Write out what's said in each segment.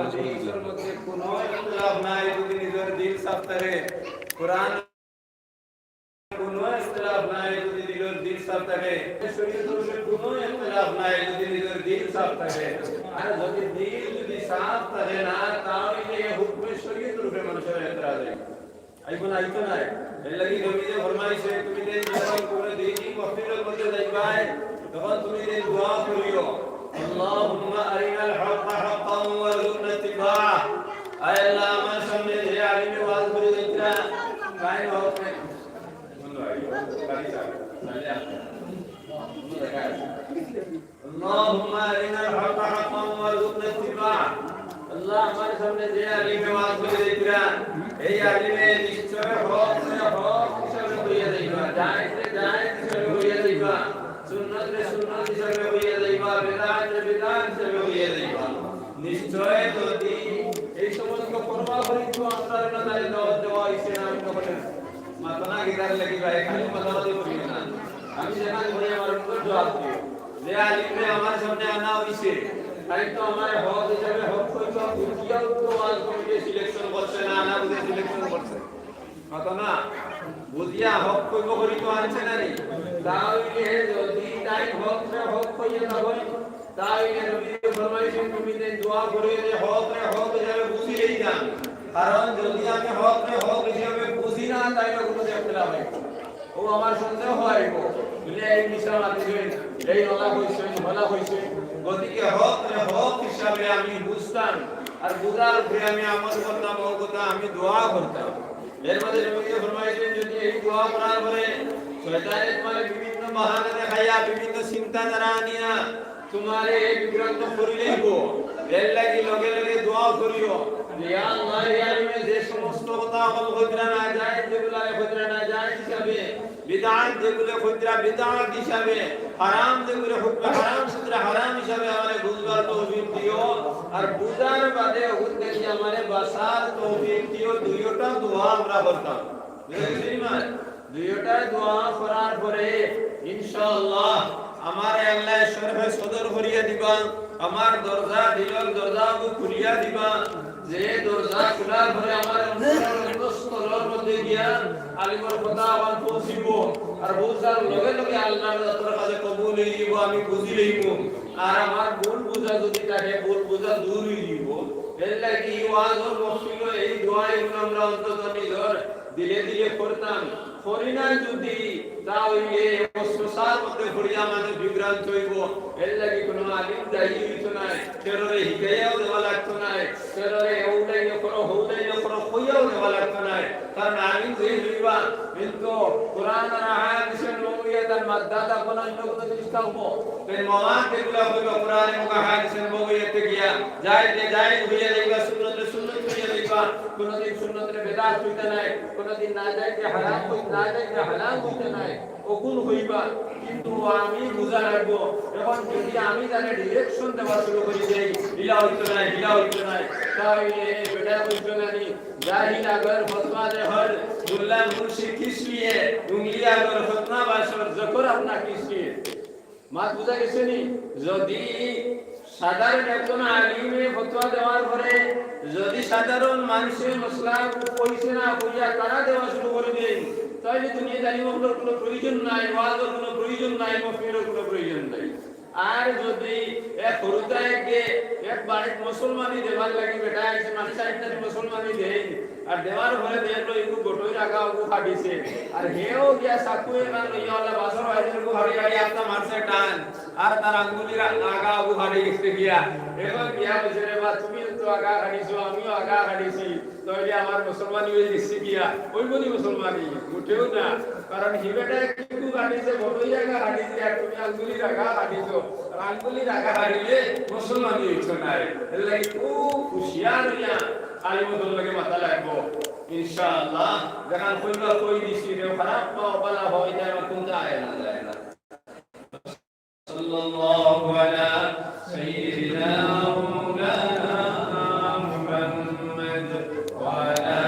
হাদিসের মধ্যে কোনো ইখতিলাফ নাই যদি নিজের দিল সাফ থাকে কোরআন কোনো ইখতিলাফ নাই যদি নিজের দিল সাফ থাকে শরীয়তের উপরে কোনো ইখতিলাফ নাই যদি নিজের দিল সাফ থাকে আর যদি দিল যদি সাফ থাকে না তাহলে হুকমে শরীয়তের উপরে মানুষের এতরাজ হয় আইবো না আইতো না এর লাগি নবী যে ফরমাইছে তুমি যে যখন কোন দিনই মসজিদের মধ্যে যাইবাই তখন তুমি যে দোয়া করিও আল্লাহুম্মা আরিনাল হক্কা হক্কান ওয়ারযুকনা ইত্তিবাআ আয় আল্লাহ আমার সামনে যে আলিমে ওয়াজ করে দিতরা কাই হবে اللهم أرنا الحق حقا وارزقنا اتباعه আল্লাহ আমার সামনে যে আলিমে ওয়াজ করে দিতরা এই আলিমে নিশ্চয় হক হিসাবে হইয়া যাইবা জায়েজ হিসাবে হইয়া যাইবা সুন্নাত হিসাবে হইয়া যাইবা বিদআত হিসাবে হইয়া যাইবা নিশ্চয় যদি এই সমস্ত পরোয়া করি তো আপনার নজরে দেওয়া হইছে না আমি বলেন মাতনা গিরার লাগি ভাই খালি মাতাবাদি করি না আমি জানা বলি আমার উপর জবাব দিও যে আলিমে আমার সামনে আনা হইছে তাই তো আমার হক হিসাবে হক কইতো দুটিয়াও তো ওয়াজ কমিটি সিলেকশন করছে না আনা বুঝে সিলেকশন করছে মাতনা বুঝিয়া হক কইব করি তো আনছে না রে তাহলে যদি তাই হক কইয়া না হয় তাহলে নবী ফরমাইছেন তুমি যে দোয়া করে যে হক হিসাবে বুঝি লই না কারণ যদি আমি হক হিসাবে বুঝি না তাইলে কোনো ইখতিলাফ হয় ও আমার সন্দেহ হইব বলে এই মিশা মাতিছেন এই নলা হইছে গতিকে হক হিসাবে আমি বুঝতাম আর বুঝার পরে আমি আমল করতাম ও কথা আমি দোয়া করতাম এর মধ্যে নবী ফরমাইছেন যদি এই দোয়া করার পরে শয়তানের মানে বিভিন্ন বাহানা দেখাইয়া বিভিন্ন চিন্তা দ্বারা আনিয়া তোমারে বিভ্রান্ত করি লইব এর লাগি লগে লগে দোয়া করিও ইয়া আল্লাহ ইয়া আলিমে যে সমস্ত কথা আমল কইরা না যায় যেগুলা কইরা না যায় হিসাবে বিদআত যেগুলো কইরা বিদআত হিসাবে হারাম যেগুলো হুকম হারাম সূত্রে হারাম হিসাবে আমারে বুঝবার তৌফিক দিও আর বুঝার বাদে হুকম দিয়ে আমারে বাসার তৌফিক দিও দুইটা দোয়া আমরা করতাম বুঝলেন দুইটা দোয়া করার পরে ইনশাআল্লাহ আমার আল্লাহ শরফে সদর করিয়া দিবা আমার দরজা দিলর দরজা খুলিয়া দিবা যে দরজা খোলার পরে আমার অন্তঃস্থলের মধ্যে গিয়া আলিমর কথা আমার পৌঁছিব আর বুঝার লগে লগে আল্লাহর দরবারে কাছে কবুল হইব আমি বুঝি লইব আর আমার ভুল বুঝা যদি থাকে ভুল বুঝা দূর হইব এর লাগি ওয়াজর মসজিদ এই দোয়াই আমরা অন্তত নিজর দিলে করতাম করিনা যদি তাহলে অস্বসার মধ্যে পড়িয়া আমাদের বিভ্রান্ত হইব এর লাগি কোনো আলিম দায়ী হইতো না তেররে হিকাইয়াও দেওয়া লাগতো না তেররে ওটাই করো হৌটাই করো কইয়াও দেওয়া লাগতো না কারণ আলিম যে হইবা কিন্তু কোরআন আর হাদিসের মৌলিয়াতার মাদ্দাতা কোন অন্য কোনো জিনিস থাকবো এই মাওয়াত এগুলো হইব কোরআন এবং হাদিসের মৌলিয়াতে গিয়া যায় হইয়া যাইবা সুন্নত হইয়া যাইবা কোনদিন সুন্নতের বেদাত হইতে নাই কোনদিন না যায় যে হারাম হইতে নাই ওগুন হইবা কিন্তু আমি বুঝা রাখবো এখন যদি আমি জানে ডিরেকশন দেওয়া শুরু করি দেই হিলা হইতো নাই তাহলে বেটা হইতো না নি জাহিল আগর ফতোয়া দে হর দুল্লা মুর্শিদ কিসলিয়ে উঙ্গলি আগর ফতনা বাসর জকর আপনা কিসলিয়ে মাত বুঝা গেছে নি যদি সাধারণ একজন আলিমে ফতোয়া দেওয়ার পরে যদি সাধারণ মানুষের মশলা কইছে না কইয়া তারা দেওয়া শুরু করে দেয় তাহলে দুনিয়া জালিমের কোনো প্রয়োজন নাই ওয়াজের কোনো প্রয়োজন নাই মফিরের কোনো প্রয়োজন নাই আর যদি এক হরুতায়কে এক বাড়ির মুসলমানি দেবার লাগি বেটা আছে মানে সাইডটারি মুসলমানি দেই আর দেওয়ার পরে দেখলো একটু গোটই রাখা ওকে ফাটিছে আর হেও গিয়া সাকুয়ে না লইয়ালা বাসর আইদের কো হাড়ি হাড়ি আপনা মারছে টান আর তার আঙ্গুলি লাগা ওকে হাড়ি গেছে গিয়া এখন গিয়া বলছে রে বা তুমি তো আগা হাড়িছো আমিও আগা হাড়িছি তাহলে আমার মুসলমানি হয়ে গেছে গিয়া ওই বলি মুসলমানি উঠেও না কারণ হিবেটা একটু হাড়িছে বড়ই আগা হাড়িছে আর তুমি আঙ্গুলি রাখা হাড়িছো আঙ্গুলি রাখা হাড়িলে মুসলমানি হইছো না এর লাগি খুব হুঁশিয়ার হইয়া আলিমদের লগে মাথা লাগবো ইনশাআল্লাহ যখন কইবা কই দিছি রে খারাপ বালা হয় যায় কোন যায় না সাল্লাল্লাহু আলা সাইয়্যিদিনা মাওলানা মুহাম্মদ ওয়া আলা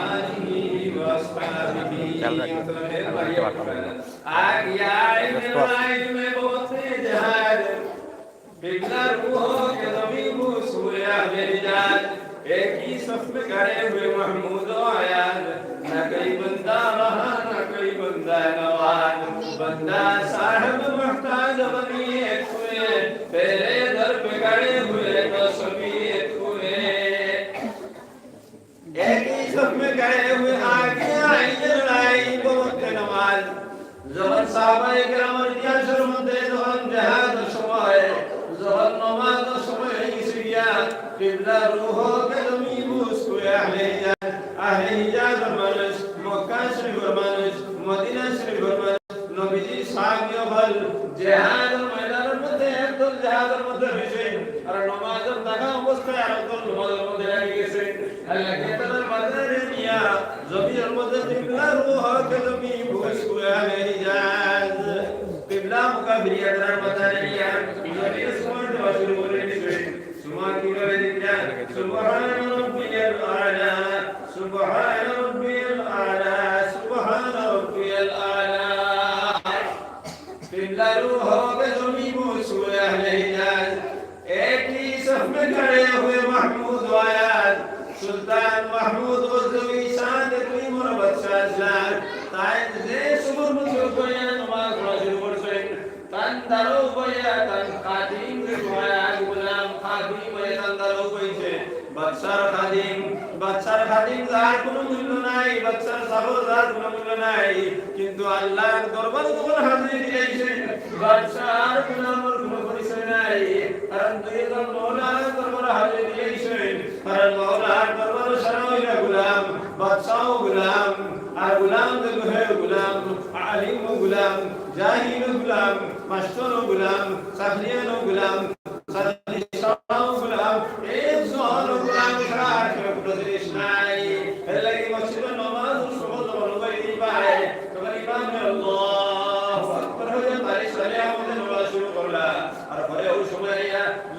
আলিহি ওয়া আসহাবিহি আগিয়া ইলমে বসে জাহাদ বিগলা রূহ কে নবী মুসুয়া বেরিয়া एक ही सफ में खड़े हुए महमूद आयात न कोई बंदा रहा न कोई बंदा नवाज बंदा साहब मुहताज बनी एक हुए तेरे दर पे खड़े हुए तो सभी एक हुए एक ही सफ में खड़े हुए आगे आई लड़ाई बहुत नमाज जवन साहबा इकराम इतिहास मध्य जवन जहाद समय जवन नमाज समय इसरिया किबला रूह के जमी मुस्को अहले हिजाज मानस मक्का शरीफ मानस मदीना शरीफ मानस नबीजी साहब यबल जहाद मैदान मध्य একদল জাহাজের মধ্যে রয়েছেন আর নামাজের টাকা অবস্থায় আর একদল নামাজের মধ্যে লেগে গেছেন আল্লাহ কেতার বাজারে নিয়া জমির মধ্যে কিবলা রূহ কে জমি মুস্কো আহলে হিজাজ কিবলা মুকাবিরিয়ার বাজারে নিয়া জমির সময় শুরু করে দিয়েছেন সুবহান কি করে দিলেন সুবহান রাব্বিয়াল আলা সুবহান রাব্বিয়াল আলা সুবহান রাব্বিয়াল আলা किबला रूह के जमी मुस्को अहले हिजाज एक ही सफ में खड़े हुए महमूद आयात सुल्तान महमूद गजनवी शान कोई मुरबत शाहजाद ताइद जे सुबह मुझे कोया नमाज पढ़ा शुरू कर से तन दारो कोया तन खादिम के कोया गुलाम खादिम ये तन दारो कोई से बच्चार खादिम যার কোনো মূল্য নাই বাচ্চার সাবর যার কোনো মূল্য নাই কিন্তু আল্লাহর দরবারে যখন হাজির দিয়েছেন বাচ্চার গুলামের কোনো পরিচয় নাই কারণ দুইজন মাওলার দরবারে হাজির দিয়েছেন কারণ মাওলার দরবারে সারা হইলা গোলাম বাচ্চাও গোলাম আর গোলাম যে হয় গোলাম আলিম গোলাম জাহিল গোলাম মাস্টার গোলাম সাফরিয়ান গোলাম সাদিসাও গোলাম এই সব গোলাম ছাড়া কেউ প্রতিশ নাই এর লাগি মসজিদে নামাজ সহজ বলবাই পায় তখন ইমাম আল্লাহু আকবার হয়ে তাই সালে আমাদের নামাজ শুরু করলা আর পরে ওই সময়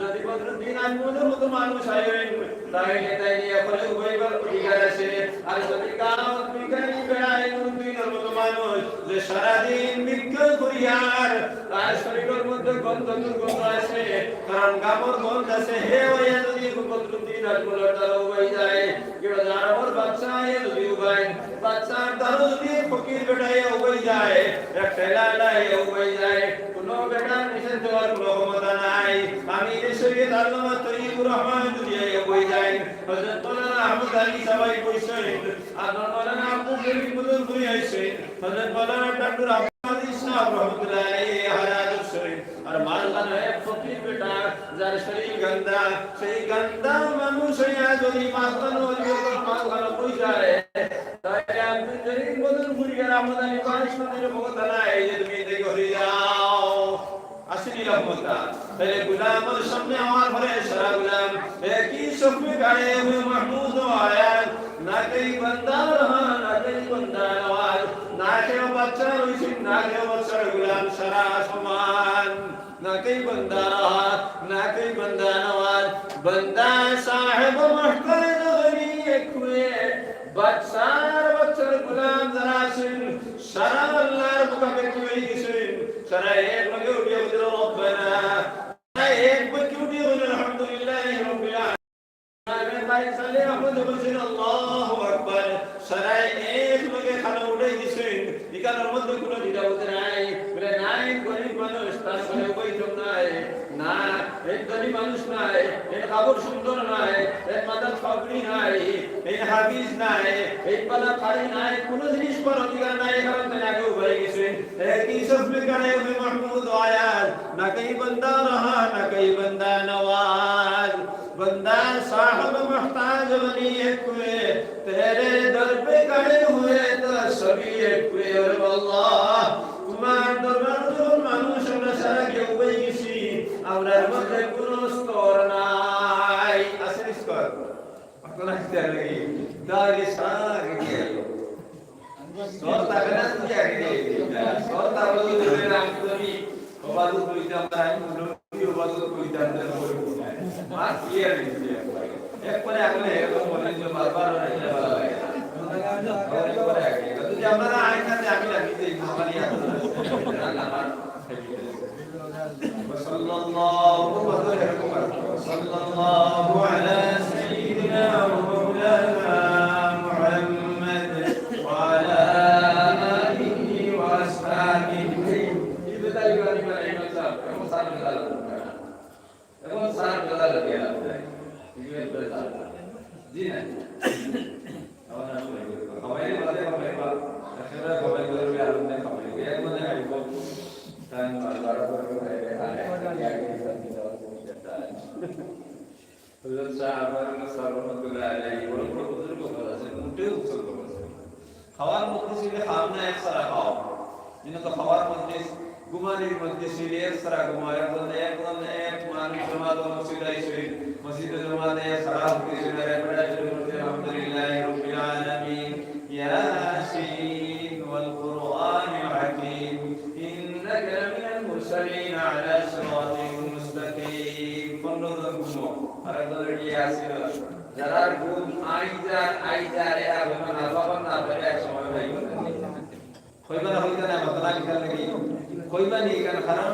যদি বদরুদ্দিন আহমদের মতো মানুষ আইবেন তাই নিয়ে পরে উভয়বার অধিকার আছে আর যদি কাম বিজ্ঞানী বেড়ায় দুইটার মতো মানুষ যে সারাদিন বিজ্ঞান করিয়ার তার শরীরের মধ্যে গন্ধ দুর্গন্ধ আছে কারণ কাপড় গন্ধ আছে হে ওয়া যদি বদরুদ্দিন আহমদের দ্বারা উভয় যায় কেউ জানাবর বাচ্চা যদি উভয় বাচ্চার দ্বারা যদি ফকির বেটায় উভয় যায় একটা লালায় উভয় যায় কোনো বেটার নিষেধ দেওয়ার কোনো ক্ষমতা নাই আমি দেশে আল্লামা তৈয়বুর রহমান যদি উভয় যায় হযরত মাওলানা আহমদ আলী সবাই কইছেন আর মাওলানা আব্দুল জলিল বুজুর্গ হই আইছে হযরত মাওলানা ডক্টর আহমদ ইসলাম রহমাতুল্লাহ আলাইহি হায়াতুল শরীফ আর মাওলানা এক ফকির বেটা যার শরীর গন্দা সেই গন্দা মানুষ হইয়া যদি মাস্তান হইয়া মাওলানা কই যায় তাই আব্দুল জলিল বুজুর্গ হইয়া আহমদ আলী পারিশদের ভগতা নাই যে তুমি দেখো যাও আসেনি রহমতা তাহলে গুলামের সামনে আমার ঘরে সারা গুলাম একই সফে গায়ে हुए महमूद आयात ना कोई बंदा रहा ना कोई बंदा नवाज ना केव बच्चा রইছে না কেউ বচ্চা গুলাম সারা সমান ना कोई बंदा रहा ना कोई बंदा नवाज बंदा साहिब महताज गनी एक हुए बच्चार गुलाम जरा सुन सारा अल्लाहर मुकाबले हुए गइছেন सारा एक लगे उठिए बोलो रब्बाना एक बच्चे उठिए बोलो अल्हम्दुलिल्लाह रब्बिल आलामीन भाई साले अहमद बसिर আল্লাহু আকবার सारा एक लगे खाना उठে গিয়েছেন ইকানোর মধ্যে কোনো দ্বিধা হতে নাই বলে নাই গরিব মানুষ তার ঘরে বৈঠক নাই না এই গরিব মানুষ নাই এই কাপড় সুন্দর নাই এই মাথা পাগড়ি নাই এই হাদিস নাই এই পালা পাড়ি নাই কোনো জিনিস পর অধিকার নাই কারণ তাই আগে হয়ে গেছে একই সব গানে हुए महमूद आयात ना कहीं बंदा रहा ना कहीं बंदा नवाज बंदा साहब मुहताज बनी एक हुए तेरे दर पे खड़े हुए तो सभी एक हुए और अल्लाह তোমার দরবার যখন মানুষ আমরা সারা কেউ বই গেছি আমরার মধ্যে কোনো স্তর নাই আছে স্তর আপনারা কি জানেন দাঁড়িয়ে সারা গেল স্তর থাকে না কি আগে স্তর থাকে বলে নাম করি বাদু কইতাম তাই মুরব্বি বাদু কইতাম না আর কি আর একবারে আগলে এরকম বলে যে বারবার রাইলে ভালো লাগে একবারে আগে যদি আপনারা আইনাতে আমি লাগি দেই আমারই صلى الله على سيدنا জি না আমরা সবাই বাদে সবাই বা আসলে সবাই বলে আর অন্য সবাই এর মধ্যে আইব তাই বারবার করে হুজুর সাহেব সাল্লাল্লাহু আলাইহি ওয়া সাল্লাম বুজুর্গ বলেছেন উঠে উৎসর্গ করেছেন খাওয়ার মধ্যে ছিল খাওয়া এক সারা খাও যিনি তো খাওয়ার মধ্যে ঘুমানির মধ্যে ছিল এক সারা ঘুমায় একদম এক মানুষ জমাত মসজিদে আইছে মসজিদে জমাতে সারা হতে ছিল বড় শুরু করতে আলহামদুলিল্লাহ রাব্বিল আলামিন ইয়াসিন ওয়াল কুরআনিল হাকীম ইন্নাকা লামিনাল মুরসালিন আলা সিরাতিন মুস্তাকিম পনেরো ঘুমো আর দলে ইয়াসিন যারা ঘুম আইজার এরা না বাবা না বলে এক সময় ভাই কইবা না হইতা না মাথা লিখার লাগি কইবা নি কারণ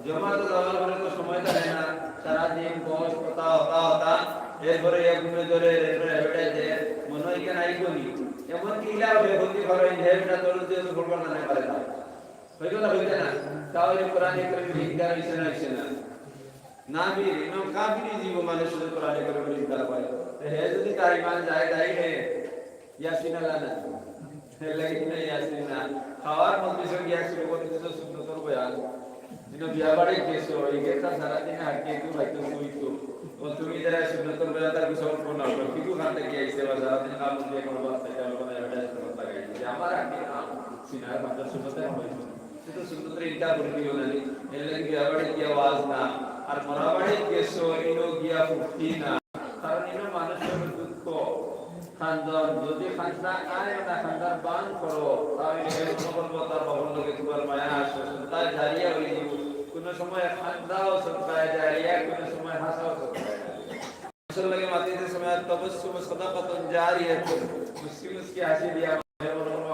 জমাত দেওয়ার পরে তো সময় থাকে না সারা দিন বস কথা হতা এরপরে এক ঘুমে ধরে এরপরে হেঁটে যে মনে হয় কেন আইবনি এমন কি ইলা হবে বন্দি করে হেঁটে তোর দিয়ে তো বলবো না পারে না হইতা না তাহলে কোরআনে কারীম ভিক্ষা হইছে না নাবি ইমাম কাফিরি জীব মানুষ কোরআনে কারীম ভিক্ষা পায় হে যদি তার ইমান যায় তাই হে ইয়াসিন আল্লাহ না হে লাগি না ইয়াসিন না খাওয়ার মধ্যে সঙ্গে ইয়াসিন করে দিতে সুন্নতর বয়ান দিন বিয়া বাড়ি কেসো এই গেতা সারা দিন হাঁটকে একটু বাইতো সুইতো ও তুমি যারা সুন্নতর বয়ান তার কিছু অল্প না অল্প কিছু খাতে গিয়ে আইছে বা সারা দিন কাম দিয়ে কোনো বাস থেকে কোনো এডভার্টাইজ করতে লাগাই যে আমার আগে সিনার মাত্র সুন্নতের হইছে সেটা সুন্নতের ইনকা করে দিও না এর লাগি বিয়া বাড়ি কি আওয়াজ না আর মরা বাড়ি কেসো ইনো গিয়া ফুটি না কারণ ইনো মানুষের দুঃখ খানদার যদি খানদা আয় না খানদার বান করো তাহলে এই সকল তার বাবার লোকে তোমার মায়া আসে তাই জারিয়া হয়ে যাব কোন সময় খানদাও সত্তায় জারিয়া কোন সময় হাসাও সত্তায় আসল লাগে মাটিতে সময় তবসসুম সাদাকাতুন জারিয়াতুন মুসকি হাসি দিয়া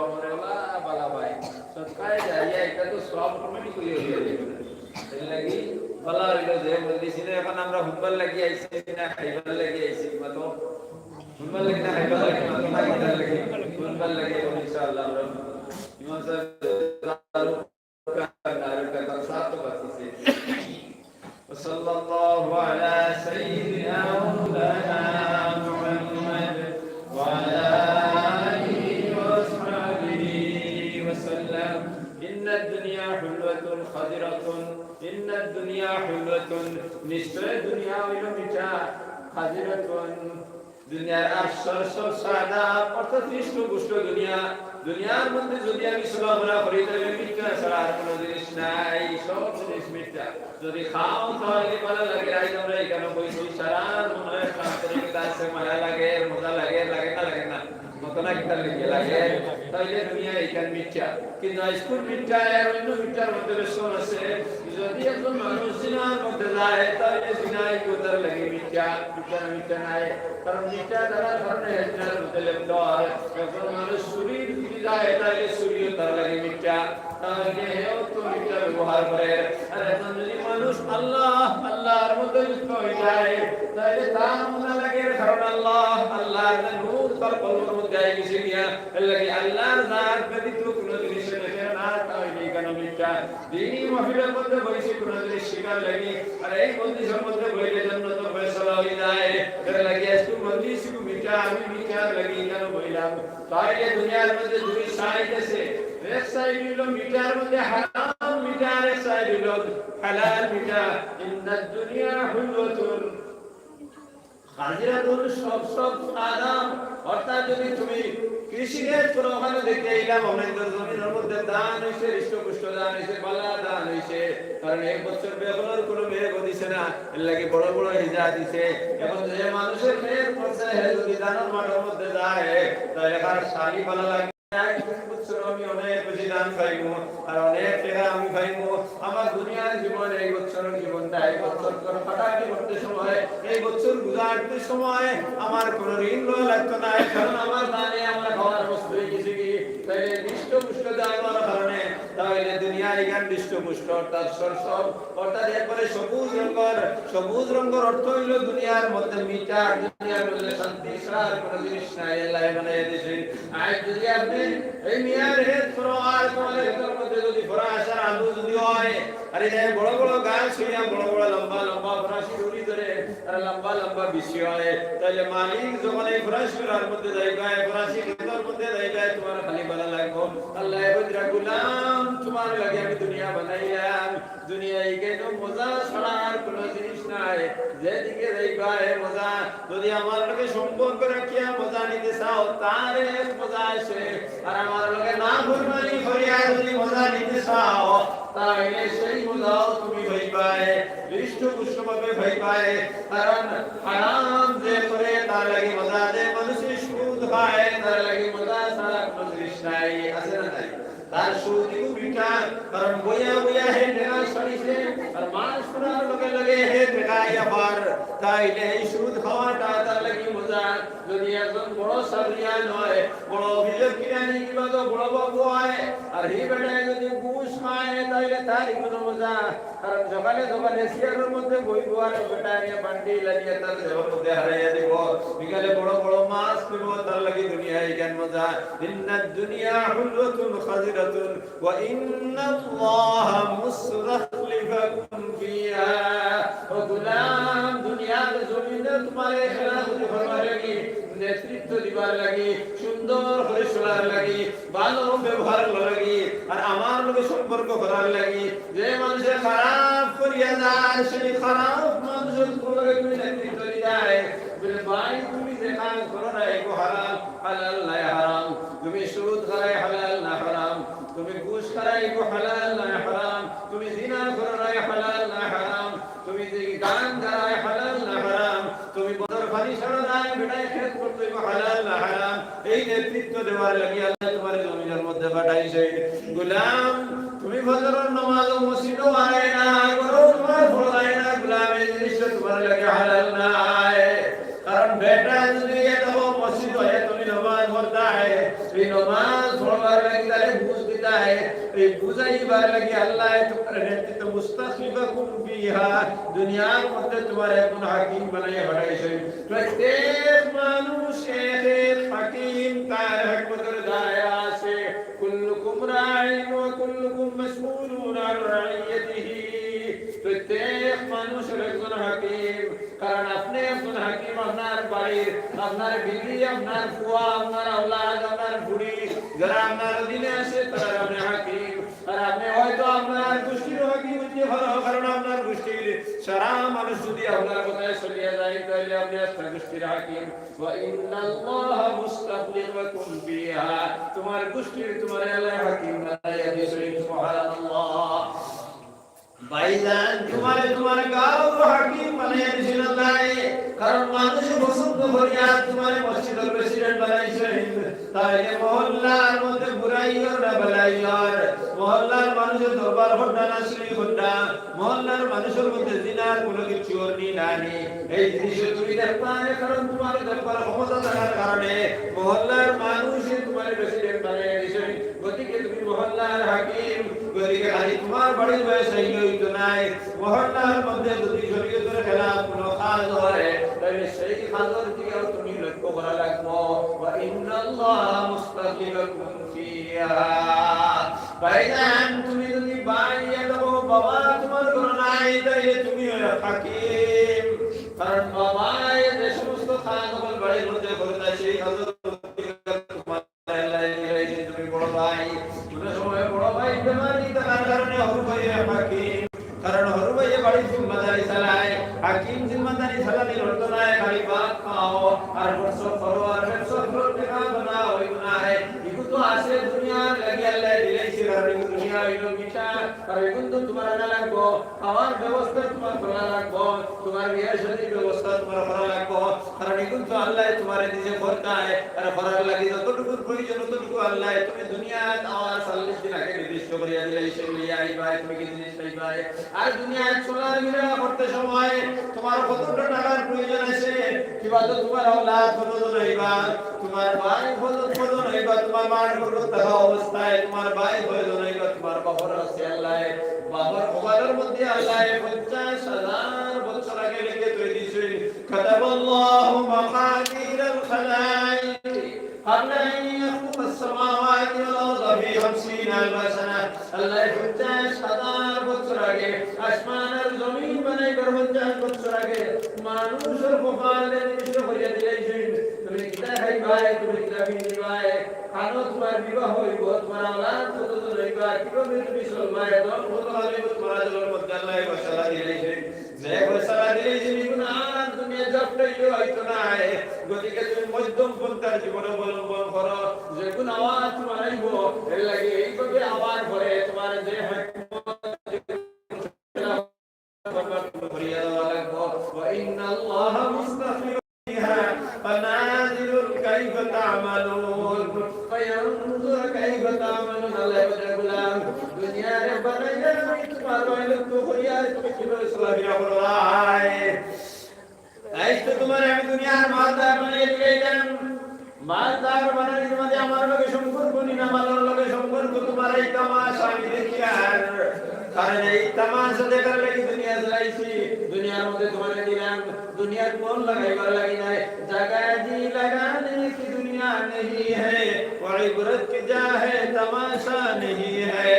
মরেওয়ালা বালা ভাই সত্তায় জারিয়া এটা তো সব অটোমেটিক হয়ে যাবে এর লাগি বালা হইলো যে বলদিছিলে এখন আমরা হুম্বাল লাগি আইছি না খাইবার লাগি আইছি মতো হুম্বাল লাগি না খাইবার লাগি মতো খাইবার লাগি হুম্বাল লাগি ইনশাআল্লাহ আমরা ইমাম সাহেব का साथ बाती से सल्लल्लाहु अला सय्यिदिना मौलाना मुहम्मद व अला आलिहि व अस्हाबिहि वसल्लम इन्ना दुनिया हुल्वतुन खदिरतुन इन्ना दुनिया हुल्वतुन निश्चय दुनिया হইলো মিঠা খাদিরাতুন দুনিয়ার আশ্চর্য সাদা অর্থাৎ কৃষ্ণ গুষ্ঠ দুনিয়ার মধ্যে যদি আমি চলাফেরা করি তাহলে মিথ্যা ছাড়া আর কোনো জিনিস নাই সব জিনিস মিথ্যা যদি খাও তাহলে ভালো লাগে আই আমরা এখানে বসে সারা মনে হয় কাছে মায়া লাগে মজা লাগে না মতো না কিতা লাগে তাহলে দুনিয়া এখানে মিথ্যা কিন্তু স্কুল মিথ্যা আর অন্য মিথ্যার মধ্যে বেশন আছে যদি একজন মানুষ জিনার মধ্যে যায় তাহলে জিনাই কোথার লাগে মিথ্যা নাই কারণ মিথ্যা দ্বারা কারণে জিনার মধ্যে লিপ্ত হয় যখন মানুষ শরীর ফিরে যায় তাহলে শরীর তার লাগে মিথ্যা তাহলে হেও তো মিথ্যা ব্যবহার করে আর এখন যদি মানুষ আল্লাহর মধ্যে লিপ্ত হয়ে যায় তাহলে তার মনে লাগে কারণ আল্লাহর নূর তার কলমের মধ্যে আই গেছে গিয়া লাগে আল্লাহর জাত ব্যতীত কোনো জিনিস দেখে না তাহলে কেন মিথ্যা দিনই মহিলার মধ্যে বসে কোনো জিনিস শিকার লাগে আর এই মন্দিরের মধ্যে বইলে জান্নাত ফয়সালা হয়ে যায় এর লাগে একটু মন্দির শুধু মিথ্যা আমি মিথ্যা লাগি কেন বইলাম তাহলে দুনিয়ার মধ্যে দুই সাইড আছে এক সাইড হলো মিটার মধ্যে হারাম মিটার এক সাইড হলো হালাল মিটার ইন্নাদ দুনিয়া হুলওয়াতুন খাজিরাতুন সব আরাম অর্থাৎ যদি তুমি কৃষিকাজ করো ওখানে দেখতে এলাম অনেক জমির মধ্যে দান হয়েছে হৃষ্টপুষ্ট দান হয়েছে বালা দান হয়েছে কারণ এক বছর বেগুনের কোনো মেয়ে দিছে না এর লাগে বড় বড় হিজা দিছে এখন যে মানুষের মেয়ের পড়ছে যদি দানের মাঠের মধ্যে যায় তাহলে এখানে শাড়ি ভালো লাগে আমি অনেক বেশি দান পাইবো আর অনেক টাকা আমি পাইবো আমার দুনিয়ার জীবন এই বছরের জীবনটা এই বছর করে কাটাতে করতে সময় এই বছর গুজারতে সময় আমার কোনো ঋণ লাগতো না কারণ আমার দানে আমার খাওয়ার বস্তু হয়ে গেছে কি তাই নিষ্ঠ পুষ্ট দেওয়ার কারণে তাহলে দুনিয়ার জ্ঞান দৃষ্টপুষ্ট অর্থাৎ সরসব অর্থাৎ এরপরে সবুজ রঙের অর্থ হইল দুনিয়ার মধ্যে মিঠা, দুনিয়ার মধ্যে শান্তি সার কোন জিনিস নাই আল্লাহ বানায় দিয়েছে। আজ যদি আপনি এই মিয়ার হেড ফরওয়ার তোমাদের ভিতর মধ্যে যদি ফরাসার আলু যদি হয় আর এই বড় বড় গাছ হইয়া বড় বড় লম্বা লম্বা ফরাসি উড়ি ধরে আর লম্বা লম্বা বেশি হয়, তাহলে মালিক যখন এই ফরাসির মধ্যে যাইবায় ফরাসি ভিতর মধ্যে যাইবায় তোমার খালি ভালো লাগবে। আল্লাহ বলরা গোলাম তোমার লাগে আমি দুনিয়া বানাইলাম, দুনিয়ায় কেন মজা ছাড়া আর কোনো জিনিস নাই, যেদিকে যাইবায় মজা। যদি আমার লগে সম্পর্ক রাখিয়া মজা নিতে চাও তারে মজা আসে, আর আমার লগে না ফরমানি করিয়া যদি মজা নিতে চাও তাহলে সেই মজাও তুমি পাইবায়, দৃষ্টপুষ্টভাবে পাইবায়। কারণ হারাম যে করে তার লাগি মজা, যে মানুষের সুদ খায় তার লাগি মজা ছাড়া কোনো জিনিস নাই, আছে না নাই? তার সুদ পিঠা, কারণ বইয়া বইয়া হে টেকা সরিছে আর মাস করার লগে লগে হে টেকাই আবার, তাইলে এই সুদ খাওয়াটা তার লাগি মজা। যদি একজন বড় সাবরিয়া নয়, বড় অভিযোগ কিরানি কিংবা তো বড় বাবু হয় আর হি বেটায় যদি ঘুষ খায় তাইলে তার কোনো মজা। কারণ সকালে সকালে সিয়ারের মধ্যে বইব আর বেটা নিয়ে বান্ডি লাগিয়ে তার দেহর মধ্যে হারাইয়া দিব, বিকালে বড় বড় মাছ কিনব তার লাগি দুনিয়ায় কেন মজা। ইন্নাদ দুনিয়া হুলতুন খাজিরাতুন ওয়া ইন্নাল্লাহা মুসরাখলিফাকুম ফিহা। ও গোলাম দুনিয়ার জমিনে তোমারে খেলাধুলা করবার লাগি, নেতৃত্ব দিবার লাগি, সুন্দর করে চলার লাগি, ভালো ব্যবহার লাগি আর আমার লোকের সম্পর্ক করার লাগি। যে মানুষের খারাপ করিয়া যায় সেই খারাপ মানুষের লগে তুমি নেতৃত্ব দিদায় বলে ভাই তুমি যে কাজ করো না এগো হারাম, হালাল না হারাম, তুমি সুদ খায় হালাল না হারাম, তুমি ঘুষ খায় এগো হালাল না হারাম, তুমি জিনা করো না হালাল না হারাম, তুমি যে গান গায় হালাল না হারাম, তুমি বদর ফানি ছাড়ো না বেটায় খেত করতে এগো হালাল না হারাম। এই নেতৃত্ব দেওয়ার লাগি আল্লাহ তোমার জমিনের মধ্যে পাঠাইছে। গোলাম তুমি ফজরের নামাজ মসজিদও আয় না করো, তোমার ফরজ না, গোলাম এই জিনিসটা তোমার লাগে হালাল না। কারণ বেটা যদি এত মসজিদ হয় তুমি নামাজ পড়তা হয়, এই নামাজ পড়বার লাগি তারে বুঝ দিতা হয়, এই বুঝাইবার লাগি আল্লাহ তোমার নেতৃত্ব মুস্তাখলিফাকুম ফিহা, দুনিয়ার মধ্যে তোমার একজন হাকিম বানাইয়া পাঠাইছে। প্রত্যেক মানুষ এক হাকিম তার হিকমতের দায় আছে। কুল্লুকুম রাইন ওয়া কুল্লুকুম মাসউলুন আন রাইয়াতিহি, প্রত্যেক মানুষের একজন হাকিম। কারণ আপনি একজন হাকিম আপনার বাড়ির, আপনার বিবি, আপনার ফুয়া, আপনার আওলাদ, আপনার বুড়ি যারা আপনার অধীনে আছে তারা আপনি হাকিম। আর আপনি হয়তো আপনার গোষ্ঠীর হাকিম হইতে ভালো, কারণ আপনার গোষ্ঠীর সারা মানুষ যদি আপনার কথায় চলিয়া যায় তাহলে আপনি আপনার গোষ্ঠীর হাকিম। ওয়া ইন্নাল্লাহা মুস্তাখলিফাকুম ফিহা, তোমার গোষ্ঠীর তোমার এলাকার হাকিম বানাইয়া দিয়েছে। সুবহানাল্লাহ। ভাইজান তোমার গাঁও হাকিম বানাইয়া দিয়েছেন আল্লাহ, কারণ মানুষ পছন্দ করিয়া তোমার মসজিদের প্রেসিডেন্ট বানাইছেন। তাইলে মহল্লার মধ্যে বুড়াইয়র না বালাইয়র, মহল্লার মানুষের দরবার হড্ডা না শ্রী হড্ডা, মহল্লার মানুষের মধ্যে জিনার কোনো কিছু নি নানি, এই জিনিস তুমি দেখবা। কারণ তোমার দরবার ক্ষমতা থাকার কারণে মহল্লার মানুষ তোমার প্রেসিডেন্ট বানাইয়া দিয়েছেন। গতিকে তুমি মহল্লার হাকিম, গতিকে খালি তোমার বাড়ির বয়স হইতো নাই, মহল্লার মধ্যে যদি শরীয়তের খেলাফ কোনো কাজ হয় তাহলে সেই কাজের দিকেও তুমি লক্ষ্য করা লাগবে। ওয়া ইন্নাল্লাহা মুস্তাখলিফাকুম ফিহা, ভাইজান তুমি যদি বাইরে যাও, বাবা তোমার ঘর নাই, তাইলে তুমি হাকিম। কারণ বাবা যে সমস্ত কাজ আমার বাড়ির মধ্যে করতে সেই কাজ তুমি বড় ভাই, কোনো সময় বড় ভাই বেমারি থাকার কারণে হরু ভাইয়ে হাকিম। কারণ হরু ভাইয়ে বাড়ির জিম্মাদারি চালায়, হাকিম জিম্মাদারি চালালে লড়তো নাই, খালি ভাত খাও আর বর্ষক করো আর ব্যবসা করো, টাকা বানাও, ওই গুনাহে এগুলো তো আছে দুনিয়ার লাগি আল্লাহ দিলাইছে। কারণ এই দুনিয়া হইল মিঠা, আর এখন তো তোমার আনা লাগবো, খাওয়ার ব্যবস্থা তোমার করা লাগবো, তোমার বিয়ের সাথে ব্যবস্থা ব্যবস্থা তোমার করা লাগবে কারণ এখন তো আল্লাহ তোমার নিজে করতায় আর করার লাগি যতটুকু প্রয়োজন ততটুকু আল্লাহ তুমি দুনিয়াত আমার 40 দিন আগে নির্দিষ্ট করিয়া দিলে সেই লিয়া আইবা তুমি কি জিনিস পাইবা আর দুনিয়ায় চলার বিনা করতে সময় তোমার কতটা টাকার প্রয়োজন আছে কিবা তো তোমার আওলাদ কত হইবা তোমার ভাই কত হইবা তোমার মার কত টাকা অবস্থায় তোমার ভাই কত হইবা তোমার বাবার আছে আল্লাহ বাবার কবরের মধ্যে আল্লাহ 50,000 বছর আগে লিখে তৈরি দিয়েছেন কাতাবাল্লাহু মাকাদিরাল খালাইক قبل أن يخلق السماوات والأرض في 50,000 سنة الله 50,000 বছর আগে আসমান আর জমিন বানাই করে 50 বছর আগে মানুষের কপালে নিবিষ্ট করিয়া দিয়েছেন তুমি কিতা খাইবা তুমি কিতা পিন্দিবা কানো তোমার বিবাহ হইব তোমার আওলাদ কত হইবা কিভাবে তুমি চলবা একদম কত হবে তোমার জলের মধ্যে আল্লাহ বসালা দিয়েছেন যে বসালা দিয়েছেন ইগুনা দুনিয়া জপটাই হইতো না গতিকে তুমি মধ্যম পন্থার জীবন অবলম্বন করো যে কোন আওয়াজ তোমার আইব এর লাগে এইভাবে আবার করে তোমার যে وإن الله مستخلف فيها فناظر كيف تعملون فينظر كيف تعملون الله يبارك دنيا ربنا يا তোমার বাইরে তো হইয়া তুমি কি বলে সালামিয়া করলাই আইস তো তোমার আমি দুনিয়ার মালদার বানিয়ে দিলাম মালদার বানানোর মধ্যে আমার লগে সম্পর্ক নি না মালার লগে সম্পর্ক তোমার এই তামাশা আমি দেখি আর কারণ এই তামাশা দেখার লাগি দুনিয়া চালাইছি দুনিয়ার মধ্যে তোমার দিলাম দুনিয়ার মন লাগাইবার লাগি নাই জায়গা জি লাগানে কি দুনিয়া नहीं है और इबरत की जा है तमाशा नहीं है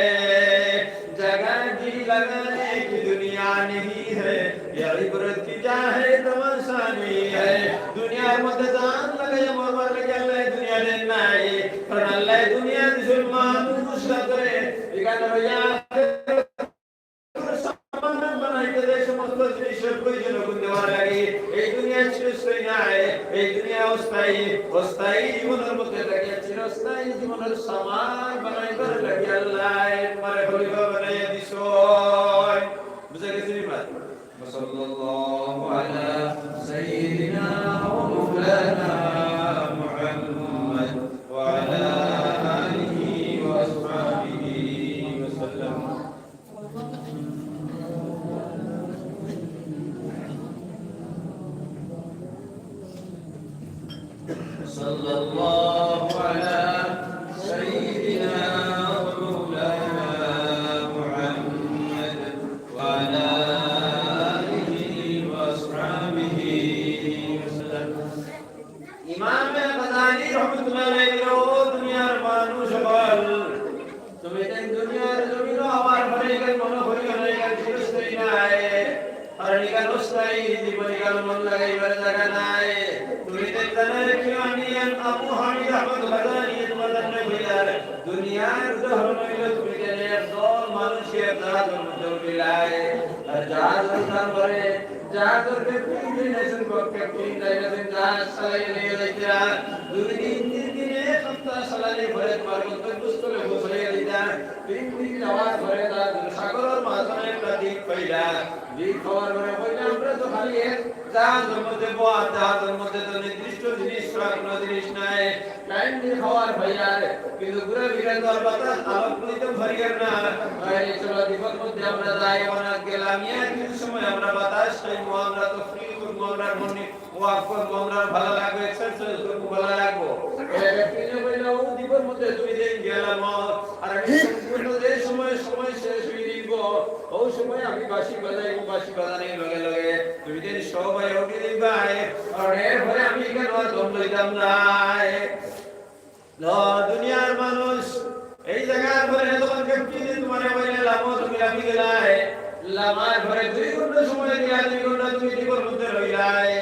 जगह जी लगाने की दुनिया नहीं है ये इबरत की जा है तमाशा नहीं है दुनिया मध्य जान लगे मरवर लगे अल्लाह दुनिया देना है पर अल्लाह दुनिया मुसलमान मुश्किल करे इकान भैया सामान बनाइते दे समस्त जिनिसের প্রয়োজন করতে লাগে এই দুনিয়া চিরস্থায়ী না এই দুনিয়া অস্থায়ী জীবনের মধ্যে থাকে চিরস্থায়ী জীবনের সামান বানাইবার লাগে আল্লাহ তোমারে খলিফা বানাইয়া দিছো বুঝা গেছে নি ভাই সাল্লাল্লাহু আলা সাইয়্যিদিনা ওয়া মাওলানা মুহাম্মদ ওয়া আলা আলিহি ওয়া আসহাবিহি ওয়া সাল্লাম صلى الله على سيدنا ومولانا محمد وعلى آله وأصحابه وسلم إمام غزالي رحمة الله عليه دنيا মানুষ বল তুমি এই দুনিয়ার জমিন আবার ভরে গেল মনে ভরে গেল এই চিরস্থায়ী নাই আর নিকাল অস্থায়ী জীবনে কাল মন লাগাইবার জায়গা নাই তুমি দেখতে কিয়ানিয়ান আবু হামিদ আহমদ গাজালি তোমাদের বইলার দুনিয়ার উদাহরণ হইল তুমি কেন একদল মানুষের দাদন জলবিলায় আর যার সংসার করে যার দরকে প্রিনেশন করতে প্রিনেশন যার সালাই নিয়ে যাইতা দুই দিন তিন দিনে সপ্তাহ সালাই ভরে তোমার গন্তব্যস্থলে পৌঁছে দিতা তিন দিন যাওয়ার পরে তার সাগরের মাঝখানে একটা দ্বীপ পাইলা দ্বীপ খাওয়ার পরে কইলা আমরা তো খালি জাহাজের মধ্যে বড় জাহাজের মধ্যে তো নির্দিষ্ট জিনিস কোনো জিনিস নাই টাইম দিয়ে খাওয়ার ভাইয়ার কিন্তু ঘুরে ফিরে তো বাতাস আলোক নিতে ভরিয়ার না এই চলো দ্বীপের মধ্যে আমরা যাই ওনা গেলাম কিছু সময় আমরা বাতাস টাইম আমরা তো ফ্রি করবো আমরা মনে ওয়াক করবো আমরা ভালো লাগবে এক্সারসাইজ করবো ভালো লাগবো এই বললো ও দ্বীপের মধ্যে তুমি দিন গেলাম আর আমি সম্পূর্ণ যে সময় শেষ হয়ে দিব ওই সময় আমি বাঁশি বাজানোর লগে লগে তুমি দিন সবাই উঠে দিবা আর এরপরে আমি কেন জন্ম দিতাম না দুনিয়ার মানুষ এই জায়গার পরে তোমার ব্যক্তি তোমার বলে লামো তুমি আমি গেলাই লামার ঘরে 2 ঘন্টা সময় দিয়া 2 ঘন্টা তুমি জীবন মধ্যে রইলাই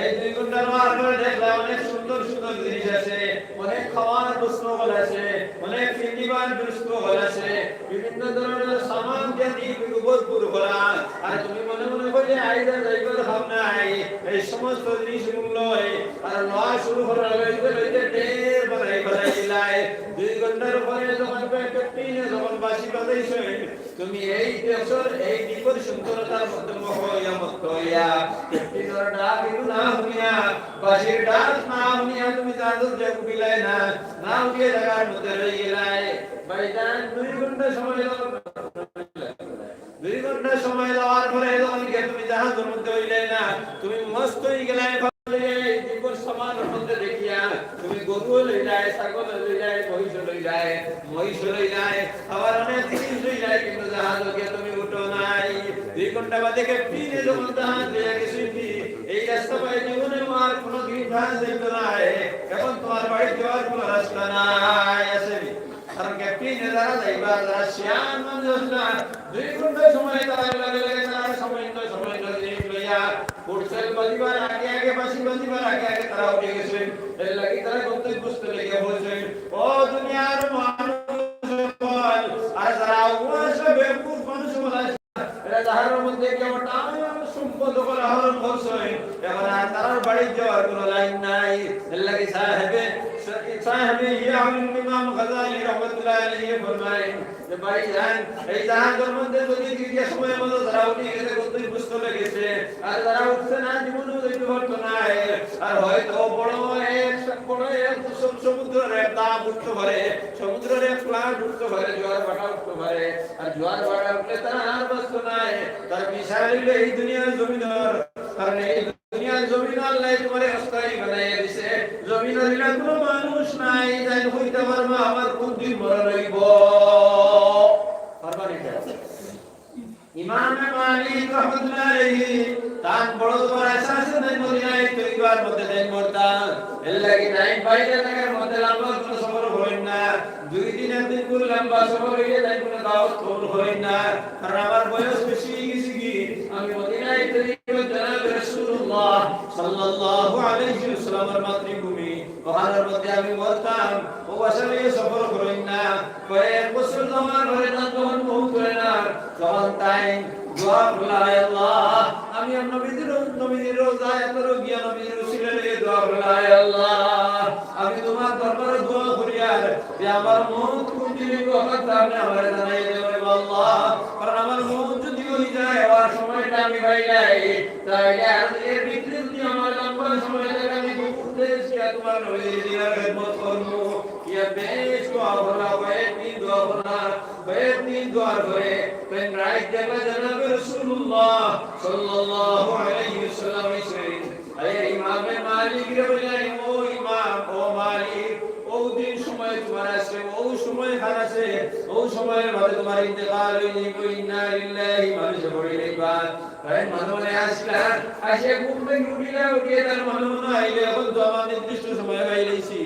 এই 2 ঘন্টা রওয়ার পরে দেখলাম অনেক সুন্দর সুন্দর জিনিস আছে অনেক খাওয়ার বস্তুগুলো আছে অনেক ফিনিবার বস্তুগুলো আছে বিভিন্ন ধরনের সামান দিয়ে ভরপুর করা আর তুমি মনে মনে করে আইদা যাইবার ভাবনা এই সমস্ত জিনিস মূল্য আর লওয়া শুরু করার লইতে ঢের বানাই দিলাই 2 ঘন্টার পরে যখন ক্যাপ্টেনে যখন বাঁশি বাজাইছে তুমি এই দেশের এই দ্বীপের সুন্দরতার মধ্যে মত হইয়া ক্যাপ্টেনের ডাক না শুনিয়া বাসির ডাক না শুনিয়া তুমি চাঁদর যে বিলাই না উঠিয়ে জায়গার মধ্যে রয়ে গেলাই ভাইজান 2 ঘন্টা সময় দাও 2 ঘন্টা সময় দেওয়ার পরে যখন তুমি জাহাজের মধ্যে হইলে না তুমি মস্ত হয়ে গেলাই দ্বীপের সমানের মধ্যে দেখিয়া তুমি গরু লই যায় ছাগল লই যায় মহিষ লই যায় আবার অনেক জিনিস লই যায় কিন্তু জাহাজকে তুমি উঠো নাই 2 ঘন্টা বাদে ক্যাপ্টেনে যখন জাহাজ লইয়া গেছি এই রাস্তা পাই জীবনে আমার কোনো দিন জাহাজ দেখতে নাই এখন তোমার বাড়ি যাওয়ার কোনো রাস্তা নাই আছে কারণ ক্যাপ্টেনে যারা যাইবা যারা শিয়ান মানুষ না 2 ঘন্টা সময় তারা লাগে তারা সময় জিনিস লইয়া ফুটসেল বাজিবার আগে বাসি বাজিবার আগে তারা উঠে গেছেন এর লাগি তারা গন্তব্যস্থ লেগে বলছেন ও দুনিয়ার মানুষ আর যারা ওয়াসা বেকুফ মানুষ বলা এরা জাহারের মধ্যে কেমনটা সম্পদ করে আহরণ করছে এখন আর তার বাড়ি যাওয়ার কোনো লাইন নাই এর লাগি সাহেবে ইমাম গাজালি রাহমাতুল্লাহ আলাইহি ফরমায়েন যে ভাইজান এই জাহাজের মধ্যে যদি কিছু সময় মতো তারা উঠে গেছে গন্তব্যস্থ লেগেছে আর তারা উঠছে না জীবনে উঠতে পারতো না আর হয়তো বড় এক সমুদ্রের এক দাম উঠতে পারে সমুদ্রের এক ফ্লাড উঠতে পারে জোয়ার ভাটা উঠতে পারে আর জোয়ার ভাটা উঠলে তারা আর বাঁচত না তার বিশাল এই দুনিয়ার জমিদার কারণ এই দুনিয়ার জমিন আল্লাহ তোমারে অস্থায়ী বানাইয়া দিছে জমিনের কোনো মানুষ নাই যাই হইতে পারবা আমার কোন দিন মরণ হইব পারবা না ইমাম মালিক রাহমাতুল্লাহ আলাইহি তান বড় বড় আসাসে নাই মদিনায় তৈবার মধ্যে দেন মরতা এর লাগি নাই বাইরে থাকার মধ্যে লম্বা কোনো সফর হইন না 2 দিন একদিন করে লম্বা সফর হইলে তাই কোনো দাওয়াত কবুল হইন না কারণ আমার বয়স বেশি গেছে কি আমি মদিনায় তৈবার জনাব রাসূলুল্লাহ সাল্লাল্লাহু আলাইহি ওয়াসাল্লামের মাতৃভূমি ওখানের মধ্যে আমি মরতাম ও আসলে সফর হইন না কয়েক বছর আমার ঘরে না তখন বহু করে না তখন তাই দোয়া করলাই আল্লাহ আমি নবীর রোজায় এত গিয়া নবীর উসিলায় দোয়া করলাই আল্লাহ আমি তোমার দরবারে দোয়া করি আর যে আমার মত কোন দিন ওয়াক্ত আপনি আমারে জানাই দেবেন আল্লাহ কারণ আমার মত যদি হই যায় আর সময়টা আমি পাই নাই তাইলে আর এর ভিতরে যদি আমার লম্বা সময় লাগে আমি ঘুরতে শিয়া তোমার নবীর দিনের খিদমত করব ইয়া বেশ দোয়া করা হয় তিন দোয়া করা হয় তিন দোয়া করে পেন রাইট দেবা জনাব রাসূলুল্লাহ সাল্লাল্লাহু আলাইহি ওয়াসাল্লাম ইসরাইল আয় ইমাম মালিক রে বলেন ও ইমাম ও মালিক ও দিন সময় তোমার আছে ও সময় খারাছে ও সময়ের মধ্যে তোমার ইন্তেকাল হইনি ইন্না লিল্লাহি ওয়া ইন্না ইলাইহি রাজিউন তাই মনে আসলা আসে ঘুম থেকে উঠিয়ে তার মনে আইলে এখন তো আমার নির্দিষ্ট সময় পাইলেছি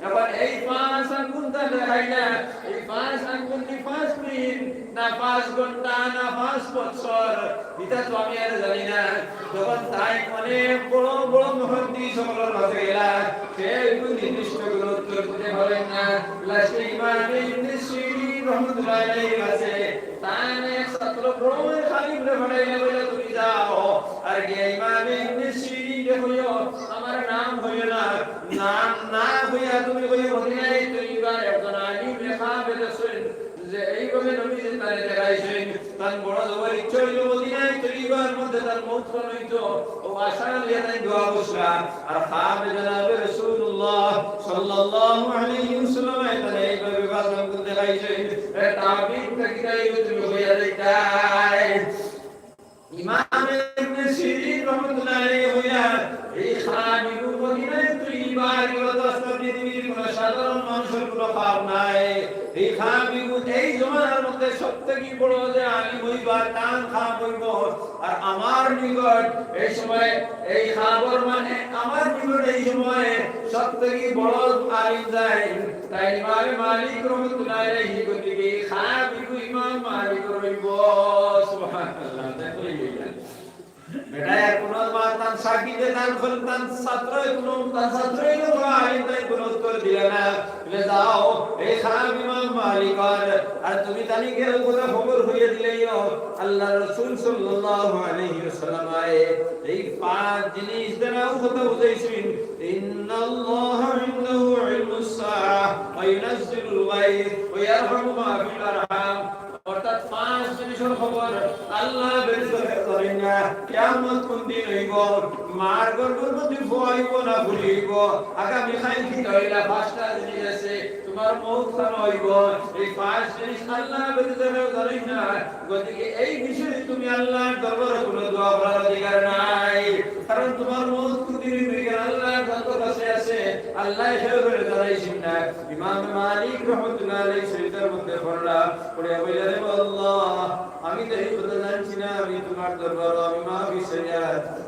এবার এই 5 আঙ্গুল তাহলে হাইলা এই 5 আঙ্গুল কি 5 মিনিট না 5 ঘন্টা না 5 বছর এটা তো আমি আর জানি না যখন তাই অনেক বড় বড় মুহাদ্দিস সকলের কাছে গেলা সে নির্দিষ্ট কোনো উত্তর দিতে পারেন না লাস্টে ইমাম ইবনে সিরিন রাহমাতুল্লাহ আলাইহি কাছে তানে ছাত্র বড় খালি বলে বানাইলে বলে তুমি যাও আর গিয়ে ইমাম ইবনে সিরিন কইও আমার নাম হইল না নাম না হইয়া তুমি কইও মদিনায় তৈবার একজন আলিম লেখা বেদছেন যে এইভাবে নবী তারে দেখাইছেন তার বড় জবর ইচ্ছা হইল মদিনায় তৈবার মধ্যে তার মৌত হইতো ও আশা নিয়ে তাই দোয়া বসরা আর খাবে জনাব রাসূলুল্লাহ সাল্লাল্লাহু আলাইহি ওয়াসাল্লাম তারে এইভাবে ভাষণ করে দেখাইছেন তাবিন তাকিদাই তুমি হইয়া দেখাই ইমাম ইবনে সিরিন রাহমাতুল্লাহ আলাইহি হইয়া এই খাবিবু মদিনায় তৈবার পৃথিবীর কোন সাধারণ মানুষের কোনো পাপ নাই এই খাবিবু এই জমানার মধ্যে সবথেকে বড় যে আলিম হইবা টান খাব হইব আর আমার নিকট এই সময় এই খাবর মানে আমার নিকট এই সময় সবথেকে বড় আলিম যায় তাই ইমাম মালিক রাহমাতুল্লাহ আলাইহি কইবে খাবিবু ইমাম মালিক হইব সুবহানাল্লাহ দেখলেই বেটা কোন মাতান সাকিতে দান করতাম ছাত্র কোন ছাত্রই না আইন তাই কোন উত্তর দিলে না বলে যাও এই খারাপ ইমাম মালিক আর তুমি জানি কে কথা খবর হইয়া দিলেও আল্লাহর রাসূল সাল্লাল্লাহু আলাইহি ওয়াসাল্লাম এই পাঁচ জিনিস দ্বারা কথা বুঝাইছেন ইন্নাল্লাহা ইনদাহু ইলমুস সাআহ ওয়া ইউনাজ্জিলুল গায়ব ওয়া ইয়ারহামু মা ফিল আরহাম অর্থাৎ পাঁচ ঘুরিব আগামী খাইতে হইলা পাঁচটা জিনিস আছে তোমার মৌত খান হইব এই পাঁচ জিনিস আল্লাহ বিরুদ্ধে ধরেই না গতিকে এই বিষয়ে তুমি আল্লাহর দরবারে কোনো দোয়া করার অধিকার নাই কারণ তোমার মৌত কুদির বিগের আল্লাহর কাছে আছে আল্লাহ হেরে ধরাইছেন না ইমাম মালিক রহমাতুল্লাহ আলাইহি সহিতার মধ্যে পড়লাম পড়ে বললেন আল্লাহ আমি তো এই কথা জানছি না আমি তোমার দরবারে আমি মাফি চাই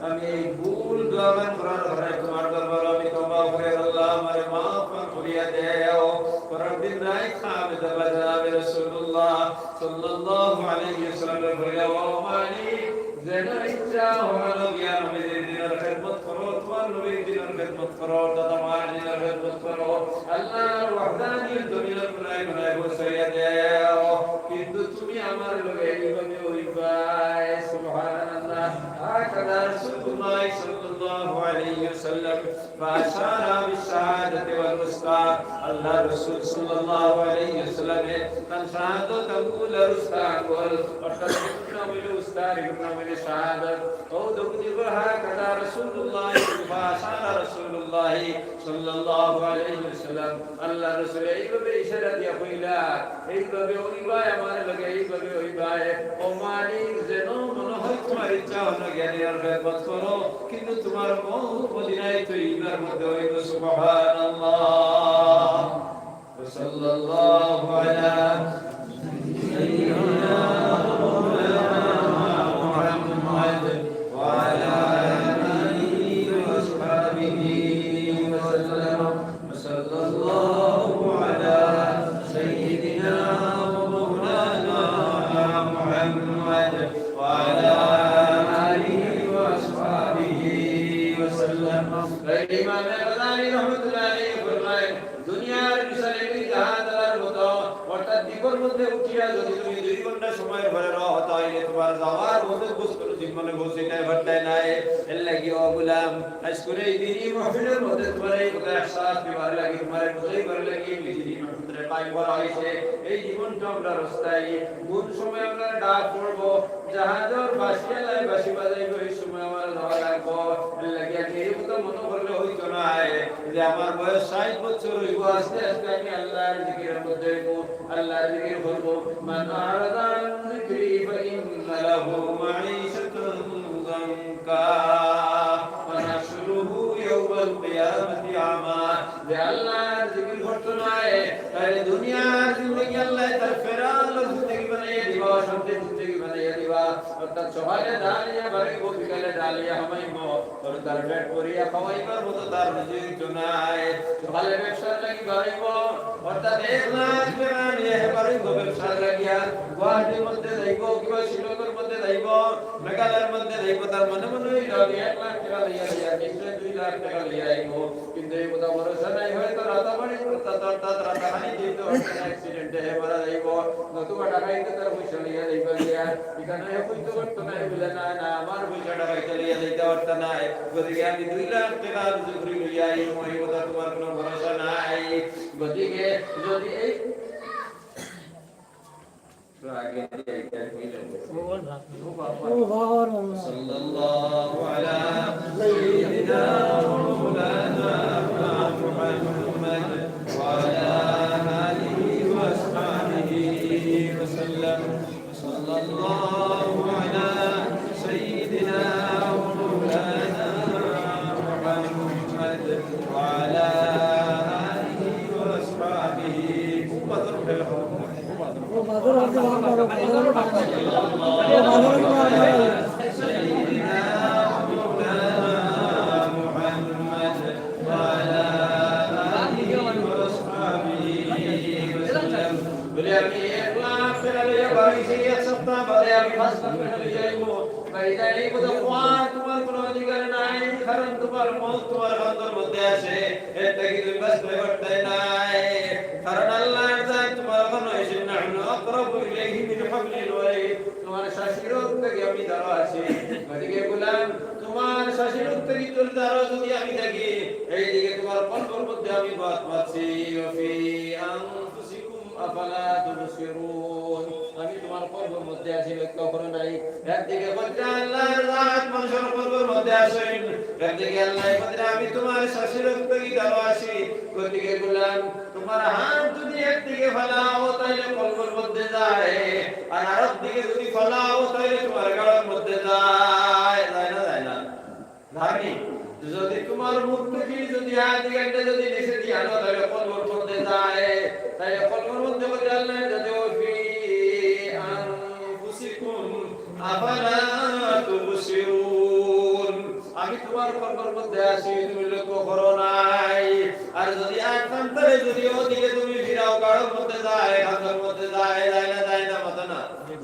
আমি এই ভুল দোয়া করার পরে তোমার দরবারে আমি তওবা করে আল্লাহ আমারে মাফ করিয়া দাও পরের দিন রাত খাবে দরবারে রাসূলুল্লাহ সাল্লাল্লাহু আলাইহি ওয়াসাল্লাম বলে ও মালিক যেন ইচ্ছা হলো গিয়া নবীর দিনের খিদমত করো তোমার নবীর দিনের খিদমত করো তোমার দিনের খিদমত করো আল্লাহর ওয়াহদানিয়ত দুনিয়ার প্রায় প্রায় বসাইয়া দাও কিন্তু তুমি আমার লগে এইভাবে হইবাই সুবহানাল্লাহ আকাদা রাসূলুল্লাহ সাল্লাল্লাহু আলাইহি ওয়াসাল্লাম ফাশারা বিশহাদাতি ওয়াল উসতা আল্লাহ রাসূল সাল্লাল্লাহু আলাইহি ওয়াসাল্লাম তান শাহাদাত আল উসতা বল অর্থাৎ নামে উসতা নামে শাহাদাত ও দুটি হাকাদা রাসূলুল্লাহ ফাশারা রাসূলুল্লাহ সাল্লাল্লাহু আলাইহি ওয়াসাল্লাম আল্লাহ রাসূল এইভাবে ইশারা দিয়া কইলা এইভাবে হইবাই আমার লগে এইভাবে হইবাই ও মালিক যেন মনে হয় তোমার ইচ্ছা হলো জ্ঞানের খেদমত করো কিন্তু তোমার মৌত মদিনায় তৈবার মধ্যে হইব সুবহানাল্লাহ সাল্লাল্লাহু আলা সাইয়্যিদিনা মুহাম্মদ ওয়া আলা আলিহি ওয়া আসহাবিহি ওয়া সাল্লাম সাল্লাল্লাহু আলা সাইয়্যিদিনা محمد وعلى آله وأصحابه وسلم الإمام الغزالي رحمة الله عليه فرمائے দুনিয়ার বিষয়ে জাহাদার মতো অর্থাৎ দিগর মধ্যে উঠিয়া যদি তুমি 2 ঘন্টা সময় ভরে রহ তাইলে তোমার যাওয়ার মতো বস্তু জীবনে বসিতে ভরতে নাই এর লাগি ও গোলাম আজকে এই দিনই মাহফিলের মধ্যে তোমার এই কথা ihsas বিবার লাগি তোমার বুঝাই বার লাগি বিজলি মাহফিলে পাই বড় হইছে এই জীবনটা আমরা রাস্তায় কোন সময় আমরা ডাক পড়ব জাহাজের বাসিয়ালাই বাসি বাজাইব এই সময় আমার যাওয়া লাগবো এর লাগি আমি এই কথা মনে করলে হইতো না যে আমার বয়স 60 বছর হইব আস্তে আস্তে আমি আল্লাহর জিকিরের মধ্যে আল্লাহর জিকির করব মান আরাদা যিকরি ফাইন্না লাহু মাঈশাতান যানকা ওয়া নাশরুহু ইয়াওমাল কিয়ামাতি আমা যে আল্লাহর জিকির করতে নাই তাহলে দুনিয়ার জিন্দেগি আল্লাহ তার ফেরাল জিন্দেগি বানাইয়া দিবা শান্তি জিন্দেগি বানাইয়া দিবা অর্থাৎ সকালে ডালিয়া বাড়িব বিকালে ডালিয়া হামাইব আর তার পেট করিয়া খাওয়াইবার মতো তার রিজিক নাই সকালে ব্যবসার লাগি বাড়িব অর্থাৎ 1 লাখ টাকা নিয়ে বাড়িব ব্যবসার লাগিয়া গুয়াহাটির মধ্যে যাইব কিংবা শিলংয়ের মধ্যে যাইব মেঘালয়ের মধ্যে যাইব তার মনে মনে 1 লাখ টাকা লইয়া নিশ্চয় 2 লাখ টাকা লইয়া আইব কিন্তু এই কথা ভরসা নাই হয়তো রাতাবাড়ি অর্থাৎ রাতাহানি যেহেতু অ্যাক্সিডেন্টে মারা যাইব নতুবা টাকাইতে তার পয়সা লইয়া যাইব গিয়া এখানে হইতে পারতো না বলে না না আমার পয়সা টাকাইতে লইয়া যাইতে পারতো না গতিকে আমি 2 লাখ টাকা জুগরি লইয়া এই মই কথা তোমার কোনো ভরসা নাই গতিকে যদি এই সাল্লাল্লাহু আলা সাইয়্যিদিনা মাওলানা মুহাম্মদ ওয়া আলা আলিহি ওয়া আসহাবিহি ওয়া সাল্লাম সাল্লাল্লাহু আলা সাইয়্যিদিনা মাওলানা মুহাম্মদ ওয়া আলা আলিহি ওয়া আসহাবিহি তোমার মত তোমার বান্দার মধ্যে আছে এটা কি তুমি বাস করতে নাই কারণ আল্লাহ জান তোমার কোন এসে না আকরাবু ইলাইহি মিন হাবলিল ওয়ারিদ তোমার শাশিরত থেকে আমি দাঁড়া আছি গতিকে গোলাম তোমার শাশিরত থেকে তোর দাঁড়া যদি আমি থাকি এই দিকে তোমার কলবের মধ্যে আমি বাত পাচ্ছি ওয়া ফি আনফুসিকুম আফালা তুবসিরুন আমি তোমার কলবের মধ্যে আছি লক্ষ্য করো নাই একদিকে বলতে আল্লাহর রাত মানুষের কলবের মধ্যে আসেন একদিকে আল্লাহ বলতে আমি তোমার শাসির উত্তরই দাও আসি ওদিকে বললাম তোমার হাত যদি একদিকে ফেলাও তাহলে কলবের মধ্যে যায় আর আরেকদিকে যদি ফেলাও তাহলে তোমার গাড়ের মধ্যে যায় যায় না ধারণী যদি তোমার মুখটি যদি হাত দিকে যদি নিচে দিয়ে আনো তাহলে কলবের মধ্যে যায় তাহলে কলবের মধ্যে বলে আল্লাহ যদি ওফি আনফুসিকুম আফালা তুবসিরুন আমি তোমার কলবের মধ্যে আছি তুমি লক্ষ্য করো নাই আর যদি আকান্তরে যদি ওদিকে তুমি ফিরাও গাড়ের মধ্যে যায় হাতের মধ্যে যায় না মত না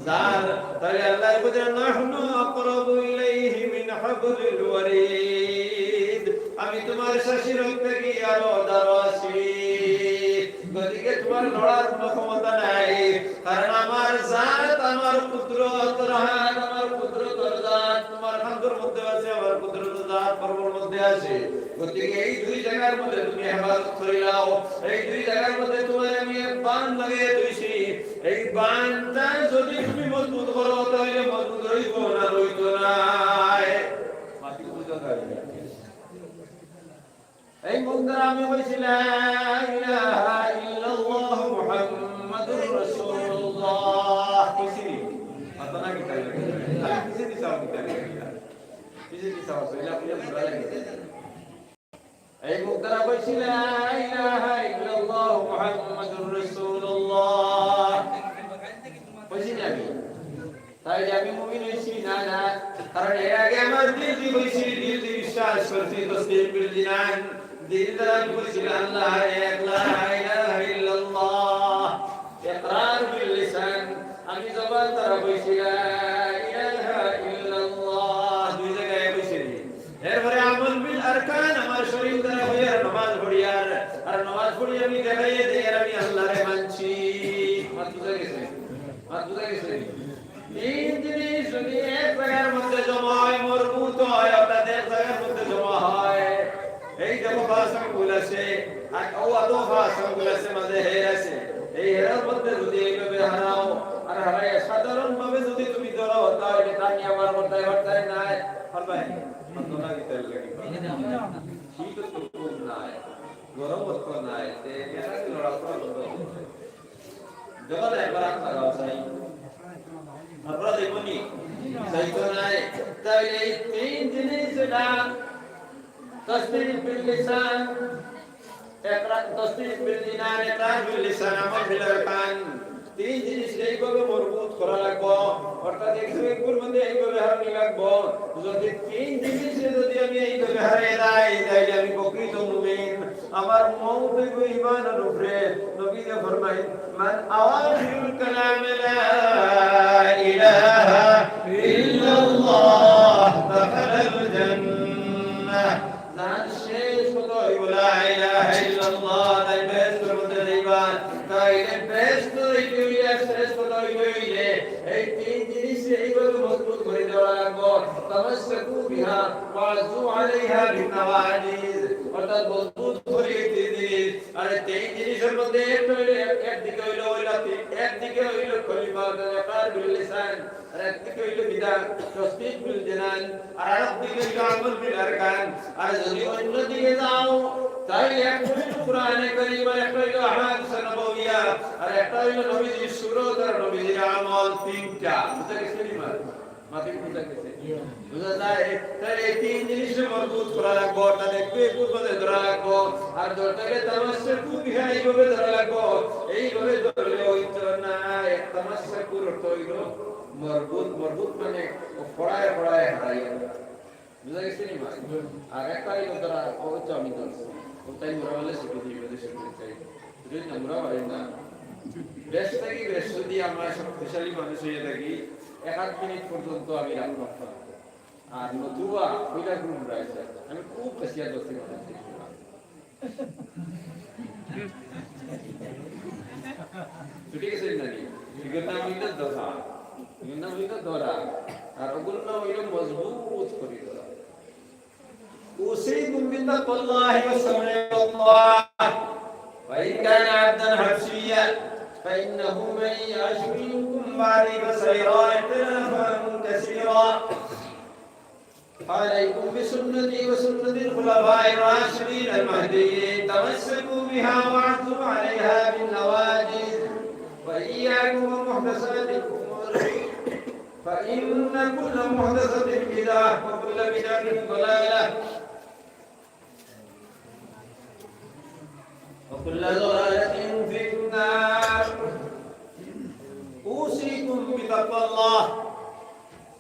যার তাহলে আল্লাহর বলে নাহনু আকরাবু ইলাইহি মিন হাবলিল ওয়ারিদ আমি তোমার শাসির থেকে আরো দারোয়াসি গদিকে তোমার লড়ার ক্ষমতা নাই কারণ আমার জাত আমার কুদরত রহাত আমার কুদরত জাত তোমার হাতের মধ্যে আছে আমার কুদরত জাত পরবর মধ্যে আছে গদিকে এই দুই জায়গার মধ্যে তুমি হেফাজত করিলাও এই দুই জায়গার মধ্যে তোমার আমি বাঁধ লাগিয়ে দিয়েছি এই বাঁধটা যদি তুমি মজবুত করো তাহলে মজবুত হইব না রইতো না মাটি বুঝা যায় এই মুদ্রা আমি বলছি লা ইলাহা ইল্লাল্লাহ মুহাম্মাদুর রাসূলুল্লাহ কইছি আতনা কি তাই লাগে কিসে দিছাও কি তাই কিসে দিছাও সেটা পুরো মুদ্রা লাগে এই মুদ্রা বলছি লা ইলাহা ইল্লাল্লাহ মুহাম্মাদুর রাসূলুল্লাহ কইছি আমি তাই আমি মুমিন হইছি না না কারণ এর আগে আমার দিল দি হইছি দিল দি বিশ্বাস করছি তসবিহ বিল জানান দিল দ্বারা বলছি আল্লাহ এক লা ইলাহা ইল্লাল্লাহ ইকরার বিল লিসান আমি জবান দ্বারা বলছি লা ইলাহা ইল্লাল্লাহ দুই জায়গায় বলছি এরপরে আমল বিল আরকান আমার শরীর দ্বারা হইয়া নামাজ পড়িয়ার আর নামাজ পড়ি আমি দেখাইয়ে দেই আর আমি আল্লাহরে মানছি মাত বুঝা গেছে তিন জিনিস যদি এক জায়গার মধ্যে জমা হয় মরবুত হয় অর্থাৎ এক জায়গার মধ্যে জমা হয় এই দেখো ভাষাগুলো আছে আর ও আদো ভাষাগুলো আছে মাঝে হের আছে এই হেরার মধ্যে যদি এইভাবে হারাও আর হারাই সাধারণ ভাবে যদি তুমি ধরো তাহলে তানি আমার মধ্যে হঠাৎ নাই পারবাই মন্দনা দিতে লাগি শীত তো খুব নাই গরম তো নাই তে মেরা কি লড়া করা বন্ধ জগৎ একবার আগ লাগাও চাই আপনারা দেখুনি সাইতো নাই তাহলে এই তিন জিনিস না তসবিহ বিল লিসান ইকরা তসবিহ বিল জিনান ইকরার বিল লিসান আমল বিল আরকান তিন জিনিস এইভাবে মজবুত করা লাগবে অর্থাৎ একবার মধ্যে এইভাবে হারানি লাগবে যদি তিন জিনিস যদি আমি এইভাবে হারিয়ে যাই তাহলে আমি প্রকৃত মুমিন আমার মওত হইব ঈমানের উপরে নবী যে ফরমায় মান আওয়াখিরুল কালাম লা ইলাহা ইল্লাল্লাহ দাখালাল জান্নাহ জান শেষ কথা হইব লা ইলাহা ইল্লাল্লাহ তাই বেহেশতের মধ্যে যাইবা তাইলে বেহেশত হইলে শেষ কথা হইলে এই তিন জিনিস এইভাবে মজবুত করে দেওয়া লাগবে তামাসসাকু বিহা ওয়াজু আলাইহা বিনাওয়াজিজ অর্থাৎ মজবুত করে তিন জিনিস আর তিন জিনিসের মধ্যে একদিকে হইলো একদিকে হইলো কলিমা ইকরার বিল লিসান আর একদিকে হইলো বিদাত তসবিহ বিল জানান আর আরেকদিকে হইলো আমল বিল আরকান আর যদি অন্য দিকে যাও তাহলে একটা হইলো কোরআনে কারীম আর একটা হইলো আহাদিস নববিয়া আর একটা হইলো নবীজির সুরত আর নবীজির আমল তিনটা বুঝা গেছে নি মাটি বুঝা গেছে বুঝা যায় তাহলে এই তিন জিনিস মজবুত করা লাগবে তাহলে একটু পূর্বতে ধরা লাগবে আর ধরতে গেলে তামাশাকু বিহা এইভাবে ধরা লাগবে এইভাবে ধরলে হইতো না এক তামাশাকুর অর্থ হইলো মজবুত মানে পড়ায় হারাই বুঝা গেছে নি আর একটা হইলো ধরা ওই তো আমি ধরছি ওটাই মোরা বলে শিখে দিই বলে শিখতে চাই যদি আমরা পারি না বেশ থাকি বেশ যদি আমরা শক্তিশালী মানুষ হয়ে থাকি 1 মিনিট পর্যন্ত আমি রাখবো আর নতুবা ওইটা গ্রুপ রয়েছে আমি খুব বেশি দোষী মানুষ ছুটি গেছে নাকি এগুলোর নাম হইলো দোষা এগুলোর নাম হইলো ধরা আর ওগুলোর নাম হইলো মজবুত করে ধরা أوصيكم بتقوى الله والسمع والله وإن كان عبدا حبشيا فإنه من يعش منكم بعدي فسيرى اختلافا كثيرا عليكم بسنتي وسنة الخلفاء الراشدين المهديين تمسكوا بها وعضوا عليها بالنواجذ وإياكم ومحدثات الأمور فإن كل محدثة بدعة وكل بدعة ضلالة وكل ضلالة في النار أوصيكم بتقوى الله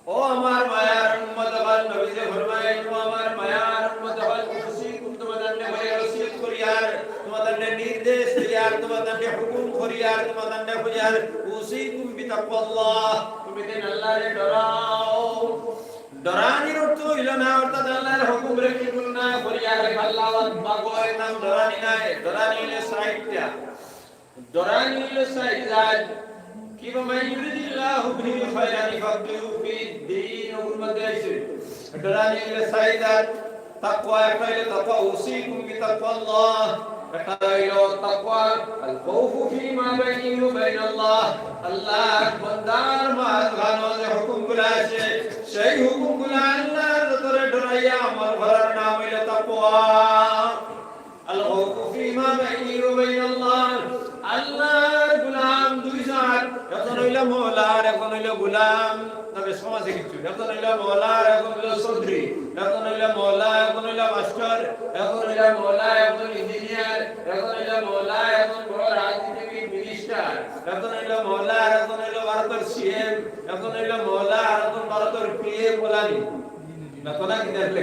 ও আমার মায়ার উম্মত হল নবী যে ফরমায় ও আমার মায়ার উম্মত হল উসিকুম তোমাদের বলে ওসিয়ত করিয়ার তোমাদের নির্দেশ দিয়ার তোমাদের হুকুম করিয়ার তোমাদের বুঝার উসিকুম বিতাকওয়াল্লাহ তুমি দেন আল্লাহরে ডরাও ডরানির অর্থ হইল না অর্থাৎ আল্লাহর হুকুম রেখে গুনাহ করিয়ার আল্লাহ বাগয়ের নাম ডরানি নাই ডরানি হইল সাইটটা ডরানি হইল সাইট কিবা মান ইউরিদিল্লাহু বিহি খায়রান ইয়াফকিহু ফিদ্দীন ওর মধ্যে আছে ডরানি হইল সাইদাত তাকওয়া হইল তাকওয়া উসিকুম বিতাকওয়াল্লাহ এটা হইল তাকওয়া আল খাউফু ফিমা বাইনি ওয়া বাইনাল্লাহ আল্লাহ বান্দার মাঝখানে যে হুকুমগুলো আছে সেই হুকুমগুলো আল্লাহর ভিতরে ডরাইয়া আমল করার নাম হইল তাকওয়া আল খাউফু ফিমা বাইনি ওয়া বাইনাল্লাহ আল্লাহর গোলাম দুই জাত এখন হইল মওলার এখন হইল গোলাম তবে সমাজে কিছু এখন হইল মওলার এখন হইল চৌধুরী এখন হইল মওলা এখন হইল মাস্টার এখন হইল মওলা এখন ইঞ্জিনিয়ার এখন হইল মওলা এখন বড় রাজনীতিবিদ মিনিস্টার এখন হইল মওলা এখন হইল ভারতের সিএম এখন হইল মওলা এখন ভারতের পিএম বলানি না তো না কি দেখলে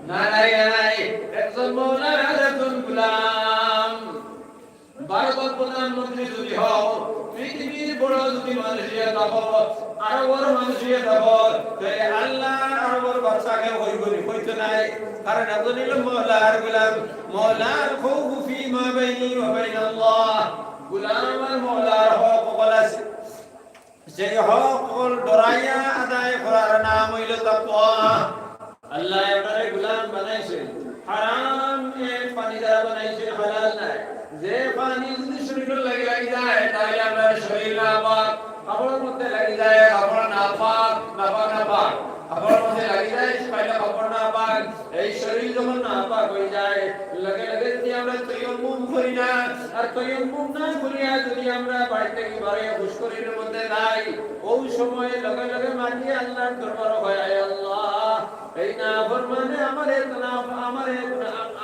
না নাই নাই একজন মওলা একজন গোলাম ভারতের প্রধানমন্ত্রী যদি হও পৃথিবীর বড় যদি মানুষিয়া থাকো আরো বড় মানুষিয়া থাকো তাহলে আল্লাহ আরো বড় বাদশাকে হইতো নাই কারণ একজন হইল মওলার গোলাম মওলার খাউফু ফিমা বাইনি ওয়া বাইনাল্লাহ গোলাম আর মওলার হক আছে সেই হক ডরাইয়া আদায় করার নাম হইল তাকওয়া আল্লাহ এবারে গোলাম বানাইছেন হারাম এক পানি দ্বারা বানাইছেন হালাল নাই যে পানি যদি শরীরে লাগি যায় তাহলে আমার শরীর নাপাক কাপড়ের মধ্যে লাগি যায় কাপড় নাপাক নাপাক কাপড়ের মধ্যে লাগি যায় তাহলে কাপড় নাপাক এই শরীর যখন নাপাক হয়ে যায় লগে লগে যদি আমরা তায়াম্মুম করি না আর তায়াম্মুম না করিয়া যদি আমরা বাড়িতে ঘরে পুষ্করিণীর মধ্যে যাই ওই সময় লগে লগে মাটি আল্লাহর দরবারে হয় আল্লাহ এই না ফরমানে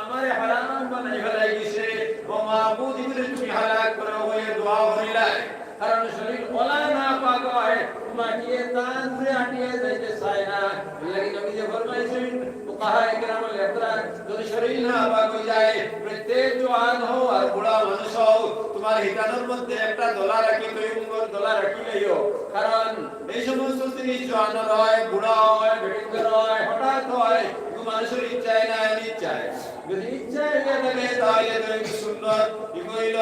আমারে হারাম বানাই ফেলাই গেছে ও মাবুদ ইবনে তুমি হালাক করো ওই দোয়া করিলাই কারণ শরীর ওলা না পাক হয় মাটিয়ে তান সে আটিয়ে যাইতে চায় না লাগি নবী যে ফরমাইছেন ফুকাহায়ে কেরাম লেখরা যদি শরীর না পাক হয়ে যায় প্রত্যেক জওয়ান হও আর বুড়া মানুষ হও তোমার হিতানোর মধ্যে একটা দলা রাখি তৈমুর দলা রাখি লইও কারণ এই সমস্ত জিনিস জওয়ান হয় বুড়া হয় বেটিন্দর হয় হঠাৎ হয় মানুষের ইচ্ছায় না ইচ্ছায় যদি ইচ্ছায় থাকে তাহলে তুমি সুন্নাত ইকইল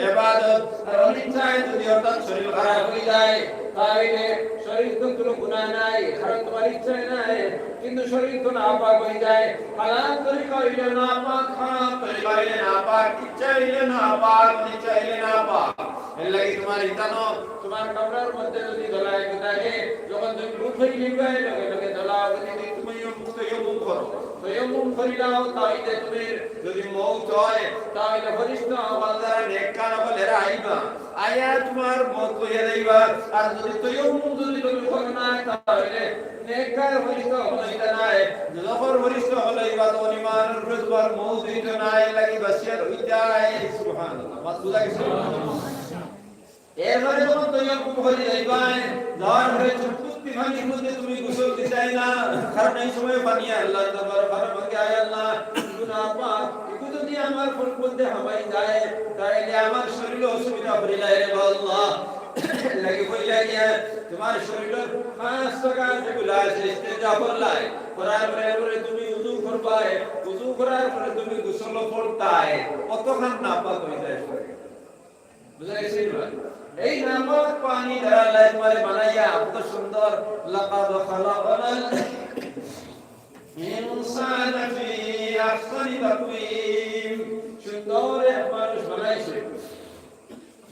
ইবাদত আর অনিচ্ছায় যদি হঠাৎ শরীর খারাপ হয়ে যায় তাহলে শরীর তো কোনো গুনাহ নাই কারণ তোমার ইচ্ছায় নাই কিন্তু শরীর তো নাপাক হয়ে যায় হালাল করে কইলে নাপাক খারাপ করে কইলে নাপাক ইচ্ছাইলে নাপাক ইচ্ছাইলে নাপাক এর লাগি তোমার ইতানো তোমার কবরের মধ্যে যদি দলাই থাকে যখন তুমি মুখ হই লিবাই লগে লগে দলা যদি তুমি তায়াম্মুম করো তায়াম্মুম করিলাও তাইলে তুমি যদি মওত হয় তাহলে ফরিস্তা বান্দারা নেক কাজ বলে আইবা আয়া তোমার মওত হয়ে যাইবা আর যদি তায়াম্মুম যদি তুমি করো না তাহলে নেক কাজ ফরিস্তা হইতা নাই যখন ফরিস্তা হইবা তো ইমানের রুজবার মওত হইতো না লাগি বাসিয়াত হই যায় সুবহানাল্লাহ মাসুদা কি সুবহানাল্লাহ এবারে যখন তায়াম্মুম করে যাইবা যাওয়ার পরে চুক্তি ভাঙি মধ্যে তুমি গোসল দিতে না কারণ এই সময় পানি আল্লাহর দরবারে ভালো ভাগে আয় আল্লাহ গুনাহ পাক একটু যদি আমার ফুল মধ্যে হামাই যায় তাহলে আমার শরীরে অসুবিধা পড়ে যায় রে আল্লাহ লাগি কইলা গিয়া তোমার শরীরের পাঁচ টাকা যেগুলো আছে ইস্তেঞ্জা করলাই করার পরে তুমি উযু করবাই উযু করার পরে তুমি গোসল করতাই কতক্ষণ নাপাক হয়ে যায় শরীর বুঝা গেছে এই নামক পানি দ্বারা আল্লাহ তোমারে বানাইয়া কত সুন্দর লাকাদ খালাকাল ইনসানা ফি আহসানি তাকওয়িম সুন্দর মানুষ বানাইছে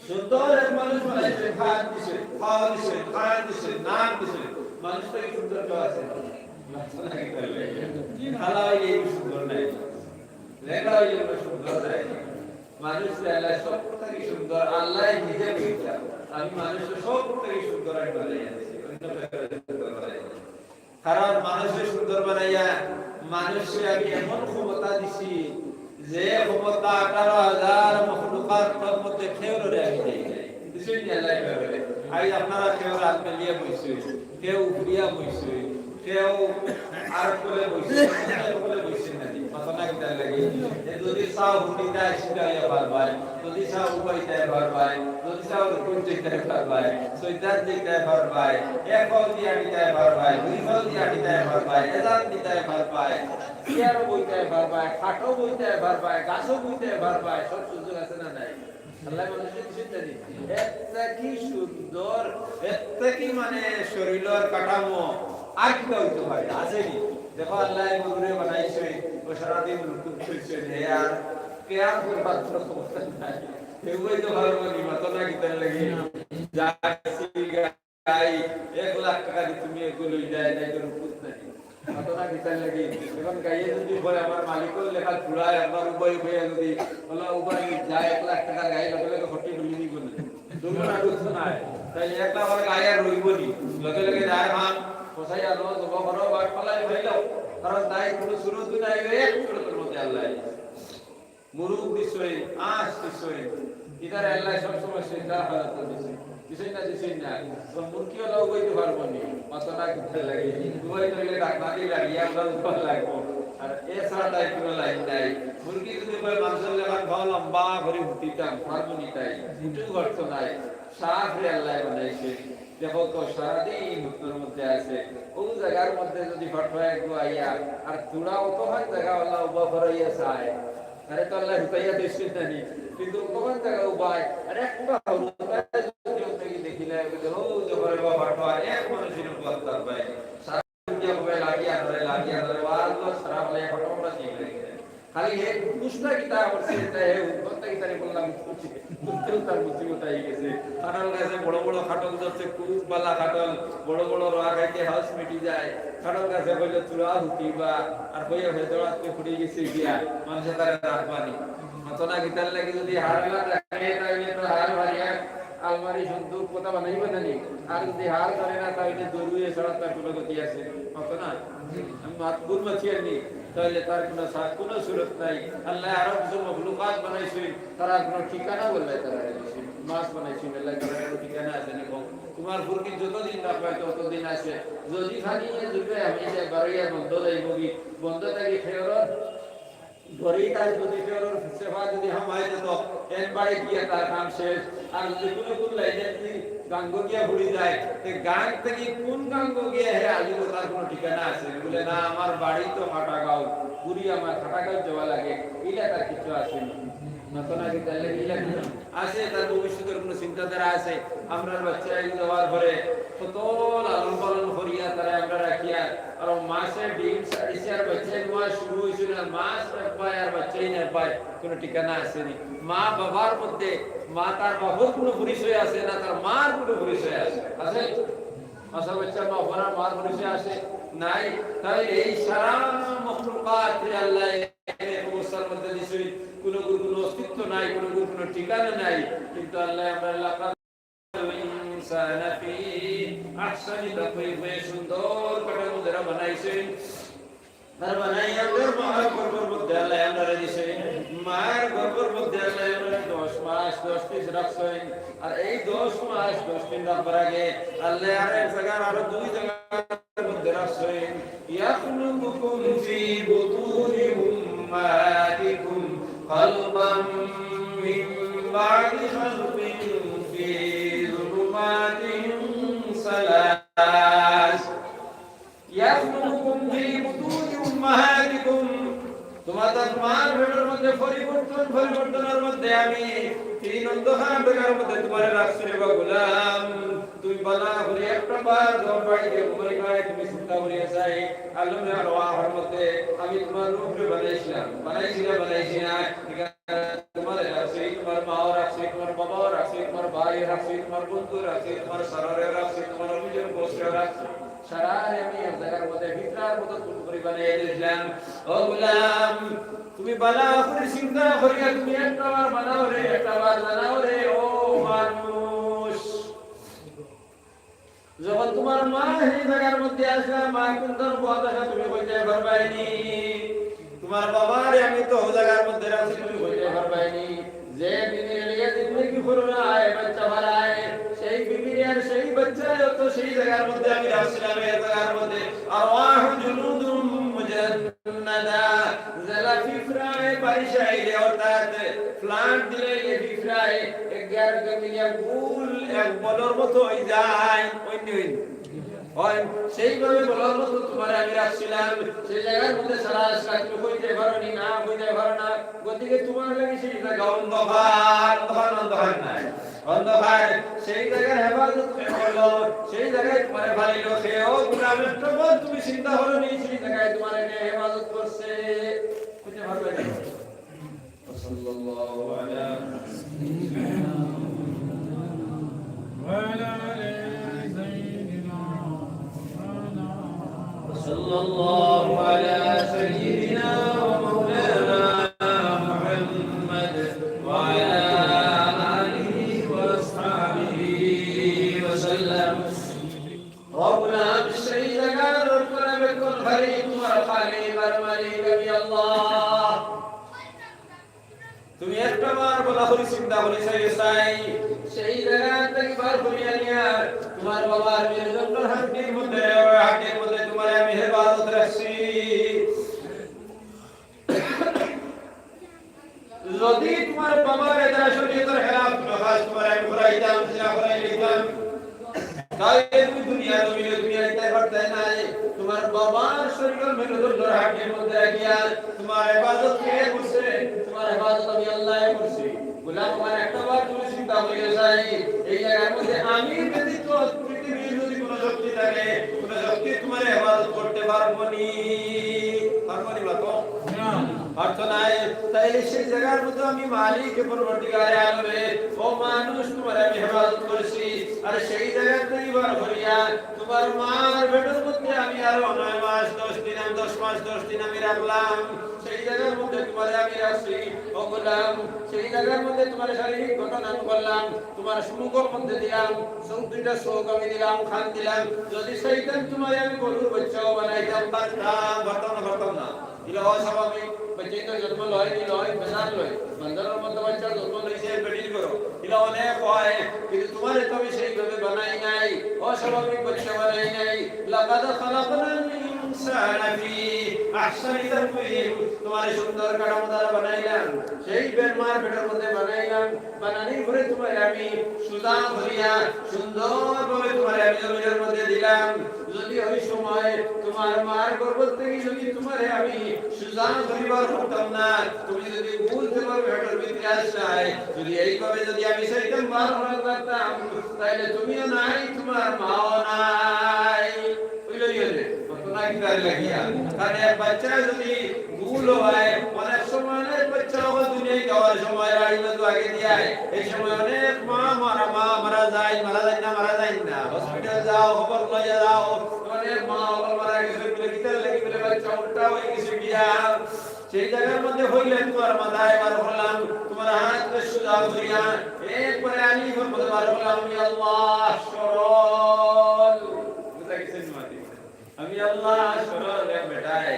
সুন্দর এক মানুষ বানাইছে, খান দিছে, খাওয়া দিছে, খায়া দিছে, নাম দিছে, মানুষটাকে সুন্দর কেউ আছে খালা হইলে সুন্দর নাই, লেখা হইলে সুন্দর নাই। মানুষ আল্লাহ সব থেকে সুন্দর, আল্লাহ নিজে বলছে আমি মানুষের সব থেকে সুন্দর আমি বানাইয়া দিছি, কারণ মানুষের সুন্দর বানাইয়া মানুষকে আমি এমন ক্ষমতা দিছি যে ক্ষমতা 18,000 মখলুকাত মধ্যে কেউ আমি দেই নাই। কিছুই নিয়ে আল্লাহ করে আজ আপনারা কেউ রাত মেলিয়ে বসে, কেউ উপরিয়া বসে, কেউ আর করে বসে, করে বসে না মাথা কিটা লাগে যদি সাউ হুডিটা শিখাইয়া পারবাই, যদি সাউ উপাইতে পারবাই, যদি সাউ রুকুন দিতে পারবাই, সৈদাত দিতে পারবাই, এক ফল দিয়া দিতে পারবাই, দুই ফল দিয়া দিতে পারবাই, এজান দিতে পারবাই, ইয়ার বইতে পারবাই, খাটো বইতে পারবাই, গাছও বইতে পারবাই, সব সুযোগ আছে না নাই? আল্লাহ মানুষের কিছু জানি এত কি সুন্দর, এত কি মানে শরীরের কাঠামো আর কি হইতে পারে আসেনি। দেখো আল্লাহ মগুরে বানাইছে ও সারাদিন রুকুন করছে আর কেয়াম করবার কোনো ক্ষমতা নাই। এগুলোই তো ভালো মানি মাথা না কিতার লাগে যাচ্ছি গাই 1 লাখ টাকা দিয়ে তুমি এগুলো যায় নাই তো রুকুন নাই মাথা না কিতার লাগে। এখন গাইয়ে যদি বলে আমার মালিকের লেখা চুড়ায় আমার উপায় হয়ে যদি বলা উপায় যায় 1 লাখ টাকা গাই লগে লগে হটি ডুলিনি বলে দুর্ঘটনা দুঃখ নাই তাই 1 লাখ টাকা গাই আর রইবনি লগে লগে যায় মান কোথায় আলো জবা করো বাট পালাই হইলো কারণ তাই কোনো সুরত নাই এক সুরতের মধ্যে আল্লাহ মুরুক দিছই আশ দিছই ইদার আল্লাহ সব সময় সিজদা হালাত দিছে দিছই না তো মুরকি হলো কইতে পারবো নি মাথা না কিতে লাগে দুই তইলে ডাকনাদি লাগিয়া বল লাগবো আর এ সারা তাই কোনো লাইন নাই। মুরগি যদি কই মাংসের লেখান খাওয়া লম্বা করে হুটিতাম পারবো নি তাই কিছু করতে নাই সাফ রে আল্লাহ বানাইছে। দেখো তো সারাদিন উত্তর মধ্যে আছে ও জায়গার মধ্যে যদি ফটফায় একটু আইয়া আর তুড়া অত হয় জায়গা আল্লাহ উবা করাইয়া চায় আরে তো আল্লাহ হুকাইয়া দিচ্ছেন জানি কিন্তু কখন জায়গা উবায় আরে একটা দেখিলে ও জবরে বা ফটফায় এক মানুষের উপর তার ভাই সারা দুনিয়া হবে লাগিয়া ধরে আল্লাহ সারা বলে ফটফা দিয়ে খালি হে কুষ্টা কিতা করছে হে উত্তরটা কিতা বললাম উত্তর তার মুসিবত আই গেছে খাটল গাছে বড় বড় খাটল ধরছে খুব বালা খাটল বড় বড় রোয়া খাইতে হাউস মিটি যায় খাটল গাছে বলে চূড়া হুকিবা আর কইয়া ভেতরাতে ফুটে গেছে গিয়া মানুষে তার রাখবানি মাতনা কিতার লাগি যদি হারলা রাখে তাইলে তো হার ভারিয়া আলমারি সুন্দর কথা বানাইবে জানি আর যদি হার করে না তাইলে দরুয়ে ছাড়া তার কোনো গতি আছে মাতনা আমি মাতবুর মাছিয়ানি তাহলে তার কোনো সুরত নাই। আল্লাহ আরো কিছু মখলুকাত বানাইছে তারা কোনো ঠিকানা বললে তারা মাছ বানাইছে আল্লাহ তারা কোনো ঠিকানা আছে না তোমার ফুরকি যতদিন না পায় ততদিন আছে যদি খালি জুড়ে আমি যে বাড়িয়া বন্ধ যাই বগি বন্ধ থাকি ফেরত ঘরেই তাই যদি ফেরত সেবা যদি হামায় তো এক বাড়ি গিয়ে তার কাম শেষ আর যদি কোনো লাইনে গাঙ্গ গিয়া ঘুরি যায় গাং থেকে কোন গাঙ্গ গিয়ে হে আজও তার কোনো ঠিকানা আছে বলে না আমার বাড়ি তো খাটাগাঁও পুরি আমার খাটাগাঁও যাওয়া লাগে এটা তার কিছু আছে নতনা কি তাহলে ইলা আছে তার ভবিষ্যতের কোনো চিন্তাধারা আছে আমরা বাচ্চারা যাওয়ার পরে কত লালন পালন করিয়া তারা আমরা রাখিয়া আর মাসে ডিম সাড়িছে আর বাচ্চা মাস শুরু হয়েছে না মাস পায় আর বাচ্চাই না পায় কোনো ঠিকানা আছে নি মা বাবার মধ্যে মা তার বাবার কোনো পরিচয় আছে না তার মার কোনো পরিচয় আছে আছে আসল বাচ্চা মা বাবার মার পরিচয় আছে নাই তাই এই সারা মখলুকাত আল্লাহ অবস্থার মধ্যে দিছে কোনো অস্তিত্ব নাই কোনো ঠিকানা নাই কিন্তু আল্লাহ আমরা ইনসানা ফি আহসানি তাকওয়িম সুন্দর কাঠামো দ্বারা বানাইছেন আর বানাইয়া মায়ের গর্ভের মধ্যে আল্লাহ আমরা দিছে মায়ের গর্ভের মধ্যে আল্লাহ আমরা 10 মাস 10 দিন রাখছেন আর এই 10 মাস 10 দিন রাখার আগে আল্লাহ আর এক জায়গার আরো দুই জায়গার মধ্যে রাখছেন ইয়াখলুকুকুম ফি বুতুনি উম্মাতিকুম খালকাম মিন বা'দি খালকিন ফি যুলুমাতিন সালাস ইয়াখলুকুকুম ফি বুতুনি উম্মাতিকুম তোমাদের মার পেটের মধ্যে পরিবর্তনের মধ্যে আমি তিন অন্ধকার জায়গার মধ্যে তোমার রাখছি রে গোলাম তুমি বালা করে একটা বার দম বাড়িতে ঘুমাই গায় তুমি চিন্তা করিয়া চাই আল্লাহ আর ওয়াহর মধ্যে আমি তোমার রূপে বানাইছি না তোমার রাখছি তোমার মাও রাখছি তোমার বাবাও রাখছি তোমার সারা আমি এক জায়গার মধ্যে ভিতরার মতো করে বানিয়ে দিলাম। ও গোলাম তুমি বালা করে চিন্তা করিয়া তুমি একটা বার বানাও রে, একটা বার বানাও রে। ও মানুষ, যখন তোমার মা এই জায়গার মধ্যে আসলা, মা কোনটার কথা তুমি কইতে পারবাইনি। তোমার বাবার আমি তো ও জায়গার মধ্যে রাখছি, তুমি কইতে পারবাইনি। যে বিবির লিয়ে দিনে কি করোনা আয় বাচ্চা বাড়ায়, সেই বিবির আর সেই বাচ্চা তো সেই জায়গার মধ্যে আমি রাখছিলাম। এই জায়গার মধ্যে আরওয়াহ জুনুদুম মুজান্নাদা, যারা ফিফরায়ে পারিশাইলে অর্থাৎ প্লান্ট দিলে এই ফিফরায়ে 11 মিলিয়ন ফুল এক বলর মতো হয়ে যায়। ওই সেইভাবে বলার মতো তোমার আমি রাখছিলাম। সেই জায়গার মধ্যে সারা তুমি কইতে পারো নি, না কইতে পারো না। গতিকে তোমার লাগে সেই জায়গা অন্ধকার, অন্ধকার অন্ধকার নাই, অন্ধকার। সেই জায়গার হেফাজত করলো, সেই জায়গায় তোমার ভালো খেয়েও গুলামের প্রবল তুমি চিন্তা করো নি, সেই জায়গায় তোমার হেফাজত করছে। কইতে পারবে না। সাল্লাল্লাহু আলা صلى الله على سيدنا ومولانا محمد وعلى آله وأصحابه وسلم. ربنا بالسيد كان ربنا بكل خليل والخليل والمليك بالله. তুমি একটা বার বলা হলি চিন্তা করি চাই সেই জায়গা থেকে বার করিয়া নিয়া তোমার বাবার মেরুদণ্ডের হাড্ডির মধ্যে তোমার আমি হেফাজত রাখছি। যদি তোমার বাবার এটা শরীয়তের খেলাফ নয়, তোমার আমি ঘুরাইতাম সিনা ঘুরাই লিখতাম, তাহলে তুমি দুনিয়ায় তাই পারতে নাই। তোমার বাবার শরীরের মেরুদণ্ডের হাড্ডির মধ্যে রাখিয়া তোমার হেফাজত কে করছে? তোমার হেফাজত আমি আল্লাহ করছি। গোলাম আমার একটা বার তুমি চিন্তা করিয়া যাই, এই জায়গার মধ্যে আমি ব্যতীত পৃথিবীর যদি কোনো শক্তি থাকে, কোনো শক্তি তোমার হেফাজত করতে পারবো নি? পারবো নি বাতো? অর্থ নাই। তাইলে সেই জায়গার মধ্যে আমি মালিক পরবর্তীকালে আনবে ও মানুষ তোমার আমি হেফাজত করছি। আর সেই জায়গা থেকে বার করিয়া তোমার মার পেটের মধ্যে আমি আরো 9 মাস 10 দিন 10 মাস 10 দিন আমি রাখলাম। সেই জায়গার মধ্যে তোমার আমি রাখছি। ও গোলাম, সেই জায়গার মধ্যে তোমার শারীরিক গঠন আমি করলাম, তোমার সমুখের মধ্যে দিলাম, দুইটা চোখ আমি দিলাম, খান দিলাম। যদি সেইখান তোমার আমি গরুর বাচ্চাও বানাইতাম পারতাম না। এটা অস্বাভাবিক। বাচ্চা তো জন্ম লয় বেজার লয়, বান্দারের মধ্যে বাচ্চা জন্ম লইছে বেটির করো, এটা অনেক হয়। কিন্তু তোমার তো আমি সেইভাবে বানাই নাই, অস্বাভাবিক বাচ্চা বানাই নাই। লাকাদ খালাকনাল ইনসানা ফি আহসানি তাকওয়িম, তোমার সুন্দর কাঠামো দ্বারা বানাইলাম। সেই বেরমার পেটের মধ্যে বানাইলাম, বানানোর পরে তোমার আমি সুজা করিয়া সুন্দরভাবে তোমার আমি জমিনের মধ্যে দিলাম। যদি ওই সময় তোমার মার গর্ভ থেকে যদি তোমার আমি সুজা করিবার করতাম না, তুমি যদি বলতে পারবে পেটের ভিতরে আসায়, যদি এইভাবে যদি আমি সেইটাম বার হয়ে পারতাম, তাহলে তুমিও নাই, তোমার মাও নাই। বুঝলি রে? বাচ্চা যদি ভুল হয়, অনেক সময় অনেক বাচ্চা দুনিয়ায় যাওয়ার সময় আগে দিয়ে এই সময় অনেক মা মারা যায় না, হসপিটাল যাও খবর লইয়া যাও, অনেক মা মারা গেছে বলে বাচ্চা উল্টা হয়ে গেছে গিয়া। সেই জায়গার মধ্যে হইলে তোমার মাথায় বার করলাম, তোমার হাত সোজা করিয়া একবারে আলী মধ্যে বার করলাম, আল্লাহ সরল বুঝা গেছেন মাটি, আমি আল্লাহ সরল বেটাই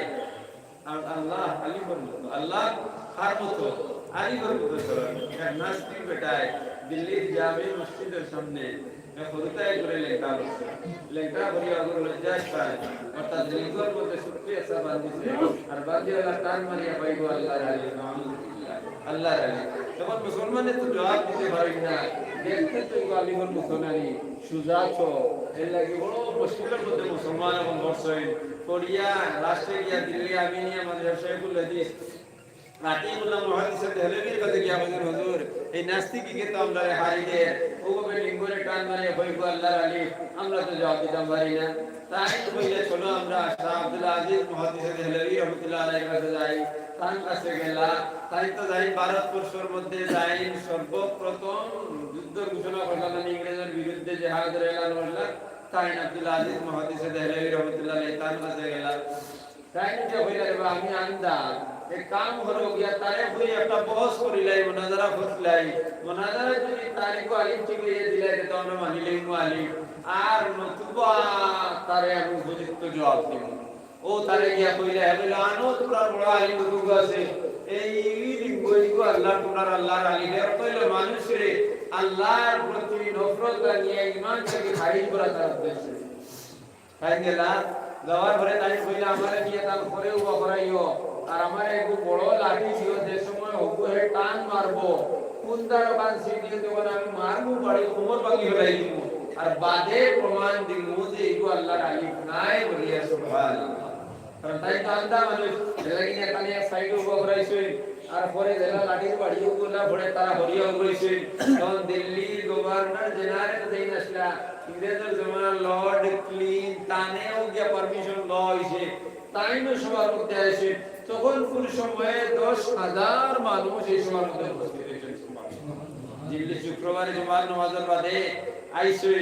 আল্লাহ আলী বলবো, আল্লাহ খার মতো আলী বলবো সরল। এক নাস্তিক বেটাই দিল্লির জামে মসজিদের সামনে হরুতায় করে লেখা করি আগর লজ্জাস পায়, অর্থাৎ লিঙ্গর মধ্যে সুটকি আসা বান্ধিছে, আর বান্ধিওয়ালা টান মারিয়া পাইব আল্লাহর আলী, আল্লাহর আলী। তখন মুসলমানের তো জবাব দিতে পারি না, দেখতে তো আলিগর মুসলমানি সুজাছ, এর লাগে বড় মুশকিলের মধ্যে মুসলমান এখন বর্ষই কোরিয়া রাষ্ট্রে গিয়া দিল্লি আমি নিয়ে আমাদের শেখুল হাদিস আতিউল্লাহ মুহাদ্দিস দেহলভীর কাছে গিয়া বলেন, হুজুর এই নাস্তিককে তো আমরা হারিয়ে ওভাবে লিঙ্গরে টান মারিয়ে কইব আল্লাহর আলী, আমরা তো জবাব দিতে পারি না। তাই তো বলে চলো আমরা শাহ আব্দুল আজিজ মুহাদ্দিস দেহলভী রাহমাতুল্লাহ আলাইহির কাছে যাই। তার কাছে গেলা, তাই তো যাই ভারতবর্ষের মধ্যে যাই সর্বপ্রথম যুদ্ধ ঘোষণা করলেন, ইংরেজের বিরুদ্ধে জেহাদের এলান করলেন। তাই আব্দুল আজিজ মুহাদ্দিসে দেহলভী রহমাতুল্লাহ আলাইহি তার কাছে গেলাম তাই যে হইলা রে আমি আন্দাজ এক কাম হলো গিয়া তারে হই একটা বহস করিলাই মুনাজারা করলাই মুনাজারা যদি তারিখ আলিফ ঠিক হইয়া দিলাই তো আমরা মানিলেই আলিফ আর নতুবা তারে আমি উপযুক্ত জবাব দিব ও তারে গিয়া কইলা হইলা আনো তোমরা বড় আলিম গুরু আছে এই লিঙ্গইগো আল্লাহ তোমার আল্লাহর আলিমের কইলো মানুষরে আল্লাহর প্রতি নফরত নিয়ে ঈমান থেকে খারিজ করা তার উদ্দেশ্য তাই গেলা যাওয়ার পরে তাই কইলা আমারে নিয়ে তার পরে উবা করাইও আর আমারে একটু বড় লাঠি দিও যে সময় হবু হে টান মারবো কুন্দার বান সিটি দেব না আমি মারবো বাড়ি কোমর ভাঙি হলাই দিব আর বাদে প্রমাণ দিমু যে এইগো আল্লাহর আলিম নাই বলিয়া সুবহানাল্লাহ কারণ তাই তো আন্দা মানুষ লাগি না কানে সাইড উবা করাইছে আর পরে দেলা লাঠির বাড়িও গুলা পড়ে তারা হরিয়া কইছে তখন দিল্লির গভর্নর জেনারেল দেইন আসলা ইংরেজের জমানা লর্ড ক্লিন তানেও গিয়া পারমিশন লইছে তাইনো সবার মধ্যে আসে তখন কোন সময়ে 10,000 মানুষ এই সবার মধ্যে উপস্থিত হয়েছে দিল্লি শুক্রবারে জুমার নামাজের বাদে আইছে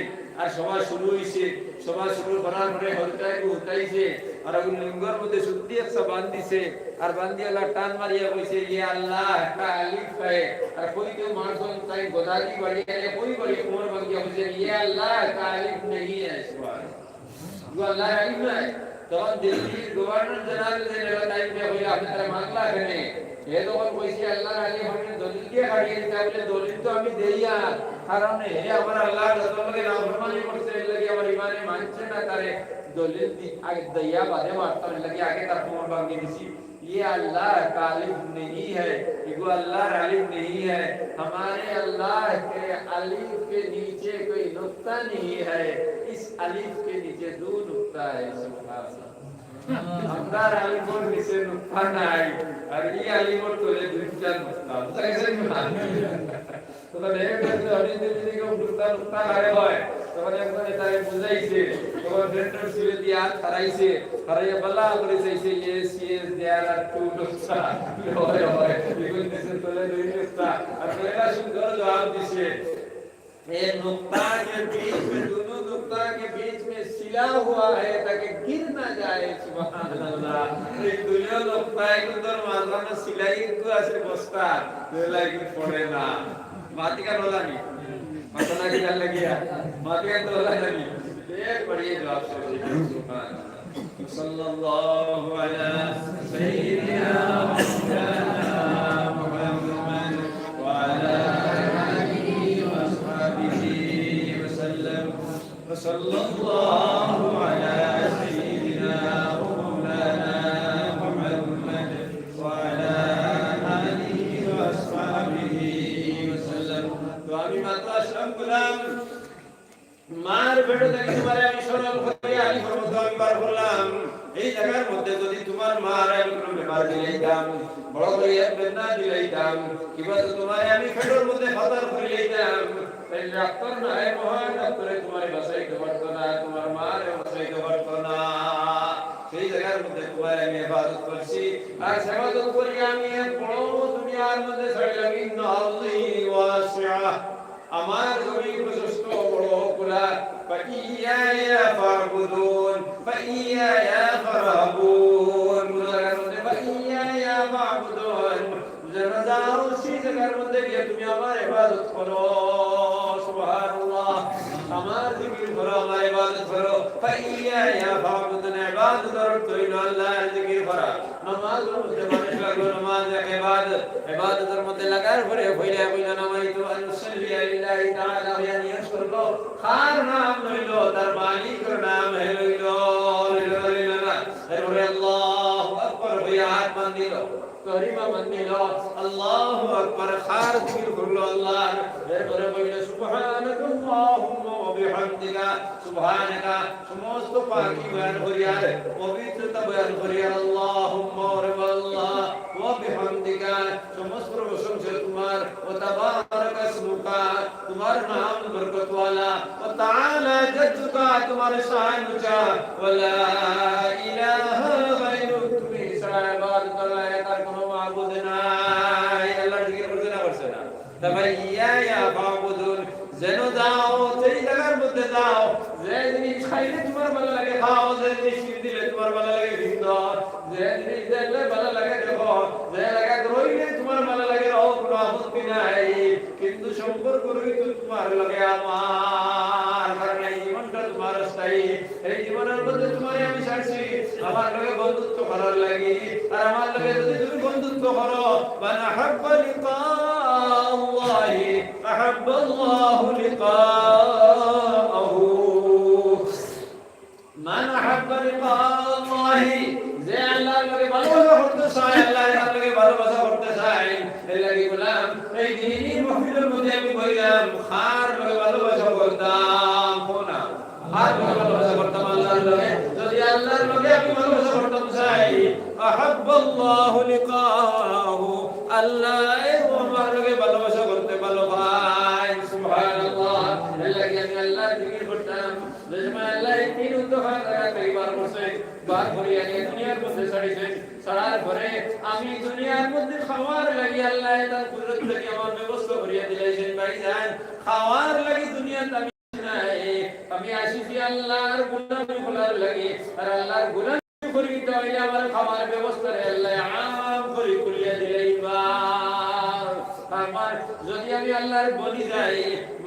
আর সভা শুরু হইছে সভা শুরু করার পরে হলটাকে উঠাইছে আর ওই লিঙ্গর মধ্যে শুদ্ধি একটা বান্ধিছে আর বান্ধি আল্লাহ টান মারিয়া কইছে ইয়া আল্লাহ একটা আলিফ পায় আর কই কেউ মারছন তাই গোদারি বাড়িয়ে কই বাড়ি কোমর ভাঙিয়া কইছে ইয়া আল্লাহ একটা আলিফ নেই সুবহানাল্লাহ ইয়া আল্লাহ আলিফ নাই তখন দিল্লির governor general general time pay হইলা আপনি তারা মামলা কেনে এ তখন কইছে আল্লাহর আলিফ আমি দলিল দিয়ে হারিয়ে দিতে বলে দলিল তো আমি দেইয়া কারণ হে আমার আল্লাহর রাসূলকে নাফরমানি করছে এর লাগি আমার ঈমানে মানছে না তারে দলিল দি আগে দইয়া বাদে মারতে লাগি আগে তার কোমর ভাঙিয়ে দিছি ये अल्लाह का अलिफ नहीं है ये अल्लाह अलिफ नहीं है हमारे अल्लाह के अलिफ के नीचे कोई नुक्ता नहीं है इस अलिफ के नीचे दो नुक्ता है सुभान अल्लाह हमदार अलिफ और नीचे नुक्ता नहीं और ये अलिफ और तोले दूसरा नुक्ता कैसे मान तो देख करते हरित दिल्ली को नुक्ता आए होय তখন একজন তারে বুঝাইছে তখন ভেন্ডর সিলে দিয়া খারাইছে খারাইয়া বলা করে চাইছে yes yes there are two নুকসা হয় হয় এগুলো দেশে তোলে দুই নুকসা আর এরা সুন্দর জবাব দিছে ये नुक्ता के बीच में दोनों नुक्ता के बीच में सिला हुआ है ताकि गिर ना जाए सुभान अल्लाह ये दोनों नुक्ता एक उधर मारना में सिलाई को ऐसे बसता तो लाइक पड़े ना माटी का रोला नहीं पता की चल लगी है माटी का रोला नहीं ये बड़ी जवाब से सुभान अल्लाह सल्लल्लाहु अलैहि सय्यिदिना मुहम्मद व अला وصلى الله على سيدنا ومولانا محمد وعلى آله وأصحابه وسلم وأمي مطاشم غلام মার বেড়ে থেকে তোমারে আমি সরল করে আলী ফরমাত আমি বার করলাম এই জায়গার মধ্যে যদি তোমার মার এরকম বেমার দিলাইতাম বড় করে বেদনা দিলাইতাম কিবা তো তোমারে আমি ফেডর মধ্যে ফাতার করে লইতাম তাই ডাক্তার না হয় মহান ডাক্তারে তোমারে বাঁচাইতে পারতো না তোমার মারে বাঁচাইতে পারতো না সেই জায়গার মধ্যে তোমারে আমি ইবাদত করছি আর ইবাদত করি আমি বড় দুনিয়ার মধ্যে ছাড়লাম ইন্নাল্লাহি ওয়াসিআ আমার জমিন প্রশস্ত বড় খোলা ফাইয়া ফারবুদুন ফাইয়া ফারহাবুন মুরাগার মধ্যে ফাইয়া ফারবুদুন জানাজাও সেই জায়গার মধ্যে গিয়ে তুমি আমার ইবাদত করো সুবহানাল্লাহ আমার জিকির করো আমার ইবাদত করো ফাইয়া ফারবুদুন ইবাদত করতে হইলো আল্লাহর জিকির করা নামাজের মধ্যে মানুষ লাগলো নামাজ এক ইবাদত ইবাদতের মধ্যে লাগার পরে হইলা হইলা নামাইতু আনসাল্লি লিল্লাহি তাআলা ওয়া নিয়ত করলো খার নাম লইলো তার মালিকের নাম হইলো লিল্লাহ এরপরে আল্লাহু আকবার হইয়া হাত বান্ধিলো করিমা বান্ধিলো আল্লাহু আকবার খার জিকির করলো আল্লাহ এরপরে বললো সুবহানাল্লাহুম্মা ওয়া বিহামদিকা সুবহানাকা সমস্ত পাকি বয়ান করিয়া পবিত্রতা বয়ান করিয়া আল্লাহুম্মা আল্লাহ ওয়া বিহামদিকা সমস্ত প্রশংসা তোমার ও তাবারাক ইসমুকা তোমার নাম বরকত ওয়ালা ও তাআলা জাদ্দুকা তোমার শান উঁচা ওয়ালা ইলাহা গায়রুক তুমি ছাড়া ইবাদত করার আর কোনো মাবুদ নাই আল্লাহর জিকির করতে না করছে না তাবাইয়া ফাবুদুন যেন যাও সেই জায়গার মধ্যে যাও যে জিনিস খাইলে তোমার ভালো লাগে খাও যে জিনিস দিলে তোমার ভালো লাগে ভিন্ন যে জিনিস দেখলে ভালো লাগে দেখো যে লাগা রইলে তোমার ভালো লাগে রও কোনো আপত্তি নাই কিন্তু সম্পর্ক রইতো তোমার লাগে আমার কারণ এই জীবনটা তোমার স্থায়ী এই জীবনের মধ্যে তোমার আমি ছাড়ছি আমার লগে বন্ধুত্ব করার লাগি আর আমার লগে যদি তুমি বন্ধুত্ব করো মান আহাব্বা লিকা আল্লাহি আহাব্বা আল্লাহু লিকাহু মান আহাব্বা লিকা আল্লাহি যে আল্লাহর লগে ভালোবাসা করতে চায় আল্লাহর লগে ভালোবাসা করতে চায় এই লাগি বললাম এই দিনই মাহফিলের মধ্যে আমি বললাম খার লগে ভালোবাসা করতাম কোনা খার লগে ভালোবাসা করতাম আল্লাহর লগে যদি আল্লাহর লগে আমি ভালোবাসা করতাম চাই আহাব্বাল্লাহু লিকাহু আল্লাহ আমার লগে ভালোবাসা করতে ভালো ভাই সুবহানাল্লাহ এই লাগি আমি আল্লাহর জিকির করতাম যেমন আল্লাহ তিন উদ্ধার করিবার বসে বার করিয়া নিয়ে দুনিয়ার মধ্যে ছাড়িয়েছেন ছাড়ার পরে আমি দুনিয়ার মধ্যে খাওয়ার লাগি আল্লাহ তার কুদরত লাগি আমার ব্যবস্থা করিয়া দিলেছেন ভাইজান খাওয়ার লাগি দুনিয়াতে আমি নাই আমি আসিছি আল্লাহর গোলামি করার লাগি আর আল্লাহর গোলামি করিতে হইলে আমার খাওয়ার ব্যবস্থা আল্লাহ আম করিয়া দিলেন বা আমার যদি আমি আল্লাহর বলি যাই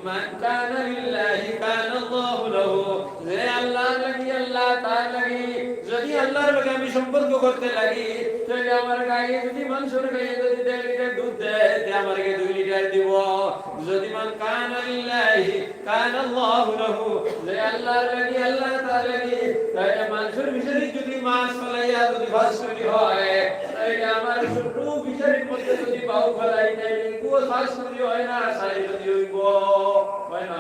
মান কানা লিল্লাহি কানা আল্লাহু লাহু যে আল্লাহর লাগি আল্লাহ তার লাগি যদি আল্লাহর লগে আমি সম্পর্ক করতে লাগি তাহলে আমার গায়ে যদি মানুষের গায়ে যদি 1.5 লিটার দুধ দেয় তে আমাকে 2 লিটার দিব যদি মান কানা লিল্লাহি কানা আল্লাহু লাহু যে আল্লাহর লাগি আল্লাহ তার লাগি তাহলে মানুষের ভিতরে যদি মাছ ফলাইয়া যদি ভাসুরি হয় তাহলে আমার শুধু ভিতরের মধ্যে যদি পাও ফলাই তাহলে কো ভাসুরি হয় না সাই যদি হইব হয় না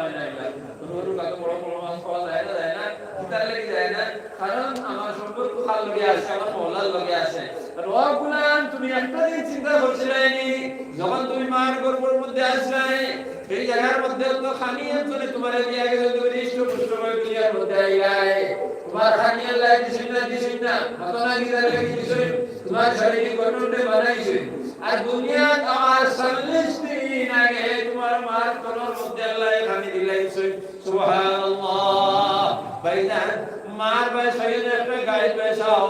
গরু কাকে বড় বড় মাছ খাওয়া যায় না তার লাগি যায় না কারণ আমার সম্পর্ক খাল লগে আছে আমার মহল্লার লগে আছে রগুলান তুমি একটা দিন চিন্তা করছিলেনি যখন তুমি মার গর্ভের মধ্যে আসলে এই জায়গার মধ্যে তো খানি আনছলে তোমার দিয়া গেল তুমি ইষ্টপুষ্ট হয়ে দুনিয়ার মধ্যে আইলাই তোমার খানি আল্লাহ দিছেন না মাতনা গিরার লাগি দিছেন তোমার শরীরে গঠনটা বানাইছে আর দুনিয়া আমার 40 দিন আগে তোমার মার তলোর মধ্যে আল্লাহ খানি দিলাইছে সুবহানাল্লাহ ভাইজান মার বয়স হয়ে একটা গায়ে পেশাও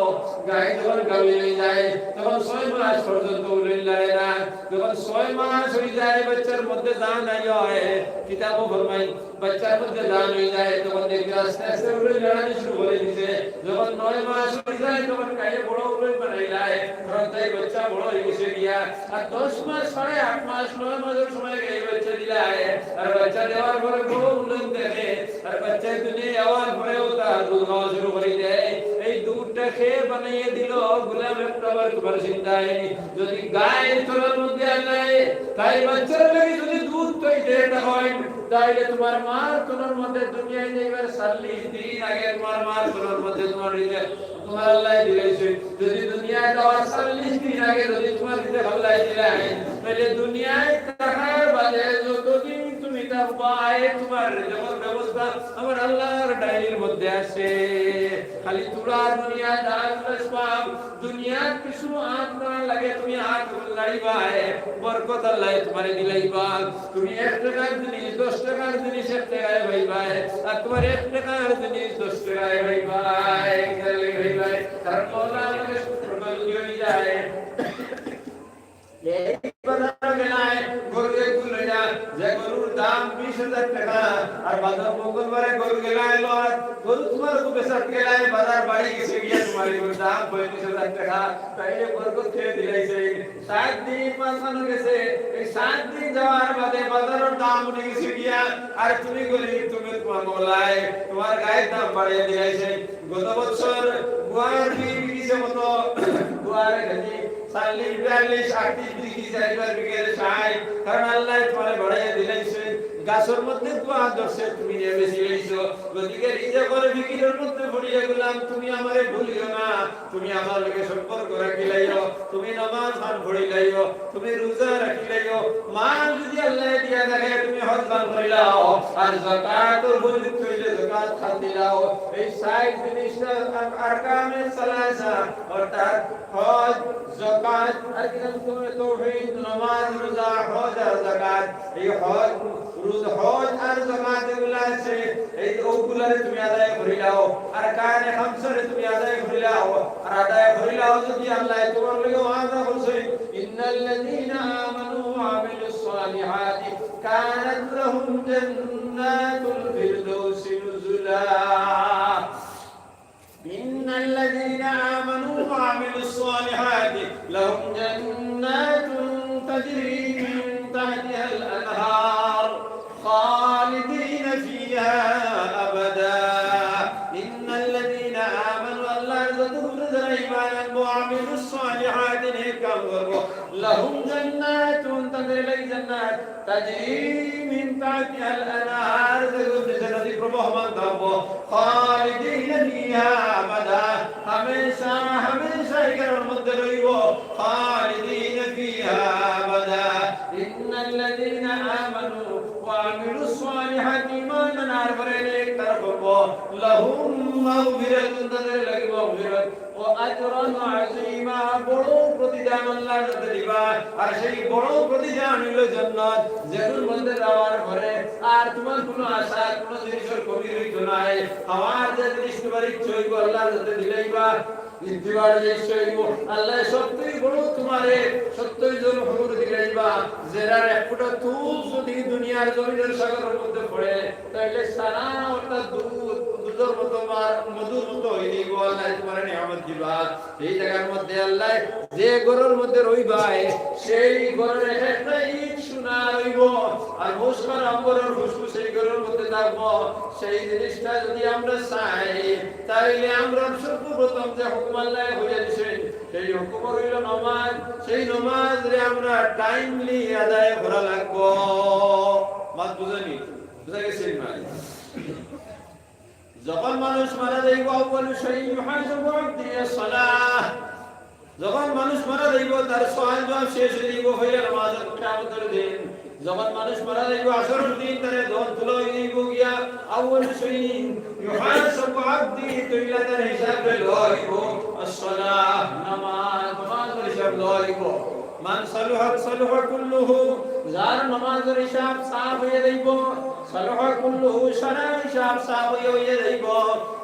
গায়ে যখন গাবিয়ে যায় তখন 6 মাস পর্যন্ত উড়িয়ে যায় না যখন 6 মাস হয়ে যায় বাচ্চার মধ্যে জান নাই হয় কিতাবও ফরমাই বাচ্চার মধ্যে জান হয়ে যায় তখন দেখবে আস্তে আস্তে উড়িয়ে লড়াই শুরু করে দিছে যখন 9 মাস হয়ে যায় তখন গায়ে বড় উড়িয়ে বানাই যায় কারণ তাই বাচ্চা বড় হয়ে গেছে গিয়া আর 10 মাস 8.5 মাস 9 মাসের সময় গায়ে বাচ্চা দিলায় আর বাচ্চা দেওয়ার পরে বড় উল্লেখ দেখে আর বাচ্চা দুনিয়া যাওয়ার পরেও তার দুধ খাওয়া শুরু করে দেয় এই দুধটা খেয়ে বানিয়ে দিল গোলাম একটা আবার তোমার চিন্তা হয়নি যদি গায়ের তলার মধ্যে আনায় তাই বাচ্চার লাগে যদি দুধ তৈরি এটা হয় তাইলে তোমার মার তলার মধ্যে দুনিয়ায় যাইবার 40 দিন আগে তোমার মার তলার মধ্যে তোমার তোমার আল্লাহ দিয়েছে যদি দুনিয়ায় যাওয়ার 40 দিন আগে যদি তোমার দিতে আল্লাহ দিলেন তাহলে দুনিয়ায় থাকার বাদে যতদিন তুমি থাকবা তোমার রিজিকের ব্যবস্থা আমার আল্লাহর ডায়েরির মধ্যে আছে খালি তুরার দুনিয়া দান পাম দুনিয়া কিছু আত না লাগে তুমি আত লাইবা বরকত আল্লাহ তোমারে দিলাইবা তুমি 1 টাকার জিনিস 10 টাকার জিনিস 1 টাকায় ভাইবা আর তোমার 1 টাকার জিনিস 10 টাকায় ভাইবা গেলে ভাইবা কারণ আল্লাহ আমাকে প্রবল দিয়ে যায় এই বাজারে গেলায় গরুকে তুলে যা যে গরুর দাম 20000 টাকা আর বাজার মঙ্গলবারে গরু গেলায় লয় গরু তোমার কো বেচত গেলায় বাজার বাড়ি গেছে গিয়া তোমার গরুর দাম 35000 টাকা তাইলে বরকত খেয়ে দিলাইছে 7 দিন মাঝখানে গেছে এই 7 দিন যাওয়ার বাদে বাজারের দাম উঠে গেছে গিয়া আর তুমি গরিব তুমি তোমার মোলায় তোমার গায়ের দাম বাড়িয়ে দিলাইছে গত বছর গুয়ার বিক্রিছে মতো গুয়ারে গেছে 40 42 38 ডিগ্রি যাইবার বিকেল 60 কারণ আল্লাহ তোমারে বাড়াইয়া দিলাইছে গাছের মধ্যে দোয়া দর্শে তুমি নেমে ছিলাইছো গদিকে রিজা করে বিকিরের মধ্যে পড়িয়া গেলাম তুমি আমারে ভুলিও না তুমি আমার লগে সম্পর্ক রাখিলাইও তুমি নামাজ পাঠ পড়িলাইও তুমি রোজা রাখিলাইও মাল যদি আল্লাহ দিয়া দেখে তুমি হজ দান করিলাও আর যাকাতের বলি কইলে যাকাত খান দিলাও এই 60 জিনিসটা আরকানে সালাসা অর্থাৎ হজ যাকাত আর কিরকম তুমি তাওহীদ নামাজ রোজা হজ আর যাকাত এই হজ রোজ হজ আর জাকাত এগুলা আছে এই ওগুলারে তুমি আদায় করিলাও আর কানে খামসারে তুমি আদায় করিলাও আর আদায় করিলাও যদি আল্লাহ তোমার লগে ওয়াদা করছে ইন্নাল্লাযীনা আমানু ওয়া আমিলুস সালিহাতি কানাত লাহুম জান্নাতুল ফিরদাউসি নুজুলা ইন্নাল্লাযীনা আমানু ওয়া আমিলুস সালিহাতি লাহুম জান্নাতুন তাজরি মিন তাহতিহাল আনহার خالدين فيها أبدا إن الذين آمنوا الله يرزقهم إيمانا وعملوا الصالحات لهم جنات تجري جنات تجري من تحتها الأنهار خالدين فيها أبدا هميشا هميشا خالدين فيها أبدا إن الذين آمنوا وعملوا الصالحات إيمانا عرفنا ترفقوا لهم مغفرة تدري مغفرة وأجرا عظيما بڑو প্রতিদান আল্লাহর কাছে দিবা আর সেই বড় প্রতিদান হলো জান্নাত যেগুলোর মধ্যে যাওয়ার পরে আর তোমার কোনো আশা কোনো জিনিসের কমি হইতো না আমার যে জিনিস তোমার ইচ্ছা হইব আল্লাহর কাছে দিলাইবা ইন্তিবার যে ইচ্ছা হইব আল্লাহ সত্যই বড় তোমারে সত্যই জন হুর দিলাইবা যারা একটা তুল যদি দুনিয়ার জমিনের সাগরের মধ্যে পড়ে তাহলে সারা ওটা দুধের মতো মধুর মতো হয়ে গো আল্লাহ তোমার নিয়ামত দিবা এই জায়গার মধ্যে আল্লাহ যে ঘরের মধ্যে রইবা সেই ঘরের একটা ইট সোনা রইব আর মুসকান আম্বরের খুশবু সেই ঘরের মধ্যে থাকবো সেই জিনিসটা যদি আমরা চাই তাইলে আমরা সর্বপ্রথম যে হুকুম আল্লাহ হয়ে দিয়েছেন সেই হুকুম হইল নামাজ সেই নামাজ রে আমরা টাইমলি আদায় করা লাগবো মাত বুঝানি বুঝা গেছে মানে যখন মানুষ মারা যাইব আউয়াল শাই ইউহাসাবু আবদি সালাহ যখন মানুষ মারা যাইব তার সওয়াল জবাব শেষ হয়ে যাইব হইয়া নামাজ কিয়ামতের দিন যখন মানুষ মারা যাইব আসরের দিন তারে দন তুলো হইব গিয়া আউয়াল শাই ইউহাসাবু আবদি তুইলা তার হিসাব লইব as-সালাহ নামাজ হিসাব লইব মান সালুহা সালুহা কুল্লুহু যার নামাজের হিসাব সাফ হয়ে যাইব সালুহা কুল্লুহু সারা হিসাব সাফ হয়ে যাইব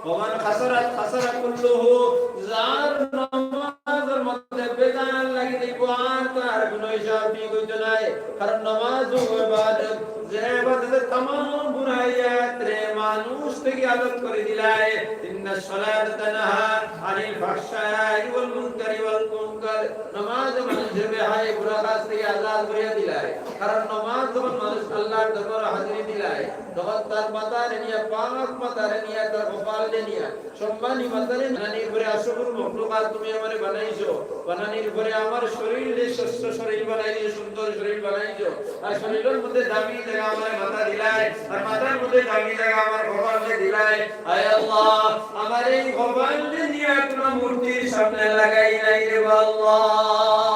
ওমান খাসারাত খাসারা কুল্লুহু যার নামাজের মধ্যে বেজান লাগি যাইব আর তার কোনো হিসাব ঠিক হইতো না কারণ নামাজ ও ইবাদত যে ইবাদতের तमाम বুরাইয়াত রে মানুষ থেকে আলাদা করে দিলায় ইন্নাস সালাত তানহা আনিল ফাহশাই ওয়াল মুনকারি ওয়াল মুনকার নামাজ মানুষের বেহায় বুরা কাজ থেকে আজাদ করে দিলায় কারণ নামাজ যখন মানুষ আল্লাহর দরবারে হাজিরি দিলায় তখন তার মাথারে নিয়া পাক মাথারে নিয়া তার কপালে নিয়া সম্মানী মাথারে নানির উপরে আসল মখলুকাত তুমি আমারে বানাইছো বানানির উপরে আমার শরীরে সুস্থ শরীর বানাইছো সুন্দর শরীর বানাইছো আর শরীরের মধ্যে দামি জায়গা আমার মাথা দিলায় আর মাথার মধ্যে দামি জায়গা আমার কপালে দিলায় আয় আল্লাহ আমার এই কপালে নিয়া কোনো মূর্তির সামনে লাগাই নাই রে আল্লাহ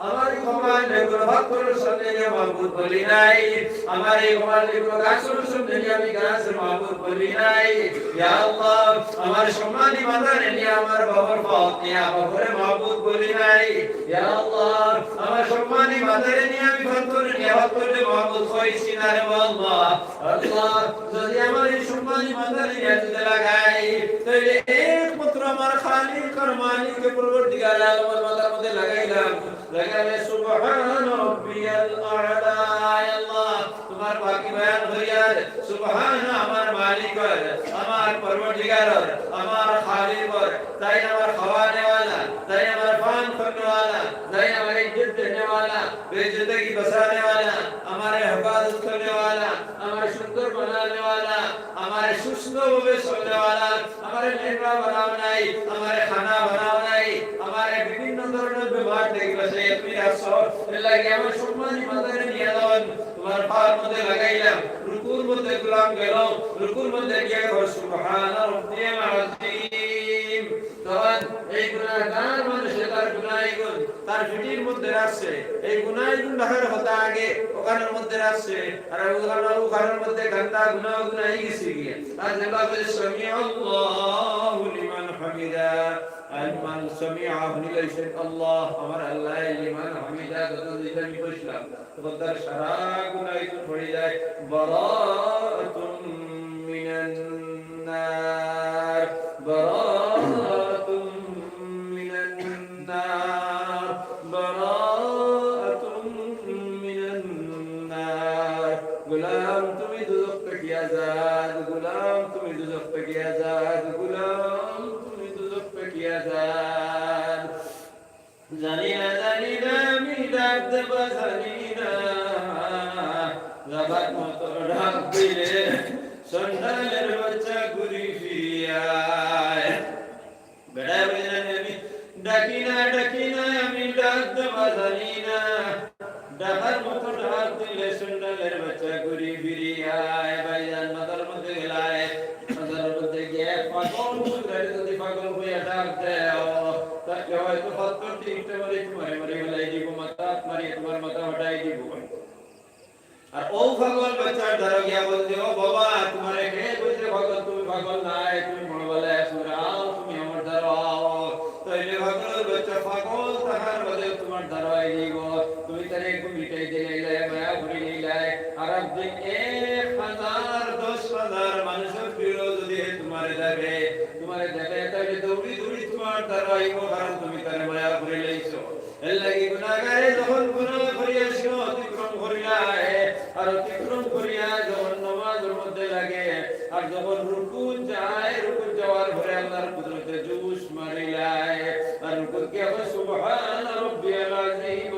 আমার এই কপালে কোনো ভক্তের সামনে নিয়ে মাবুদ বলি নাই আমার এই কপালে কোনো গাছের সামনে নিয়ে আমি গাছের মাবুদ বলি নাই ইয়া আল্লাহ আমার সম্মানী মাথারে নিয়ে আমার বাবার পাক নিয়ে বাবার মাবুদ বলি নাই ইয়া আল্লাহ আমার সম্মানী মাথারে নিয়ে আমি ভক্তের মাবুদ হইছি না রে আল্লাহ আল্লাহ যদি আমার এই সম্মানী মাথারে নিয়ে যদি লাগাই তাহলে একমাত্র আমার খালিক আর মালিক পরবর্তীকালে আমার মাথার মধ্যে লাগাইলাম লাগালে সুবহান রাব্বিয়াল আ'লা আল্লাহ তোমার বাকি বয়ান হইয়া সুবহান আমার মালিক আমার পরবর্তীকার আমার খালিক তাই আমার খাওয়ানে वाला তাই আমার পান করনে वाला তাই আমার इज्जत देने वाला बेइज्जती बसाने वाला हमारे हिफाजत करने वाला हमारे सुंदर बनाने वाला हमारे सुस्त भावे सोने वाला हमारे लेहरा बनावनाई हमारे खाना बनावनाई हमारे विभिन्न ধরনের ব্যবহার থেকে বসে মেরা সব লাগে আমার সম্মানী মাথায় নিয়ে দাও তোমার পার মধ্যে লাগাইলাম রুকুর মধ্যে গুলাম গেল রুকুর মধ্যে গিয়ে সুবহান রাব্বিয়াল আযীম তখন এই গুনাহগার মানুষ তার গুনাহগুলো তার পিঠির মধ্যে রাখছে এই গুনাহ গুনাহের হতা আগে ওখানের মধ্যে রাখছে আর ওখানের মধ্যে গান্দা গুনাহ গুনাহ গেছে গিয়ে আর যেভাবে সামিআল্লাহু লিমান হামিদা আলমান সামিআহু লিলাইহিন আল্লাহ আমার আল্লাহ লিমান হামিদা যত দিন বসলাম তখন সারা গুনাহ পড়ে যায় বারাতুম মিনান নার বারাতুম মিনান নার বারাতুম মিনান নার গোলাম তুমি দুজক থেকে আজাদ গোলাম তুমি দুজক থেকে আজাদ গোলাম তুমি দুজক থেকে আজাদ জানি না আমি ডাক দেব জানি না রাবাত মতো ডাক দিলে সন্ধানের বাচ্চা ঘুরি ফিরিয়ায় বেড়া বেড়া আমি ডাকি না আমি ডাক দেব জানি না ডাকার মতো ডাক দিলে সন্ধানের বাচ্চা ঘুরি ফিরিয়ায় ভাইজান মাথার মধ্যে গেলায় মাথার মধ্যে গিয়ে পাগল যদি পাগল হয়ে ডাক দেও তাকে হয়তো 70 মারি মারি হলাই দিব মাথা মারি তোমার মাথা হটাই দিব আর ও পাগল বাচ্চার দ্বারা গিয়া বলতে ও বাবা তোমারে কে বলতে পাগল তুমি পাগল নাই তুমি মনবলে সুরাও তুমি আমার দ্বারা তাইলে পাগল বাচ্চা পাগল তাহার বলে তোমার দ্বারা দিব তুমি তারে একটু মিটাই দিলে মায়া ভরি নিলে আর আপনি 1000 10,000 মানুষের বিরোধ যদি তোমারে দেখে তাহলে দৌড়ি তোমার দ্বারা আইব কারণ তুমি তারে মায়া ভরি লইছো এর লাগি গুনাহগারে যখন গুনাহ করিয়াছো অতিক্রম করিলায় আর অতিক্রম করিয়া যখন নামাজের মধ্যে লাগে আর যখন রুকু যাওয়ার পরে আল্লাহর কুদরতে জুস মারিলায় আর রুকু কে সুবহান রাব্বিয়াল আযীম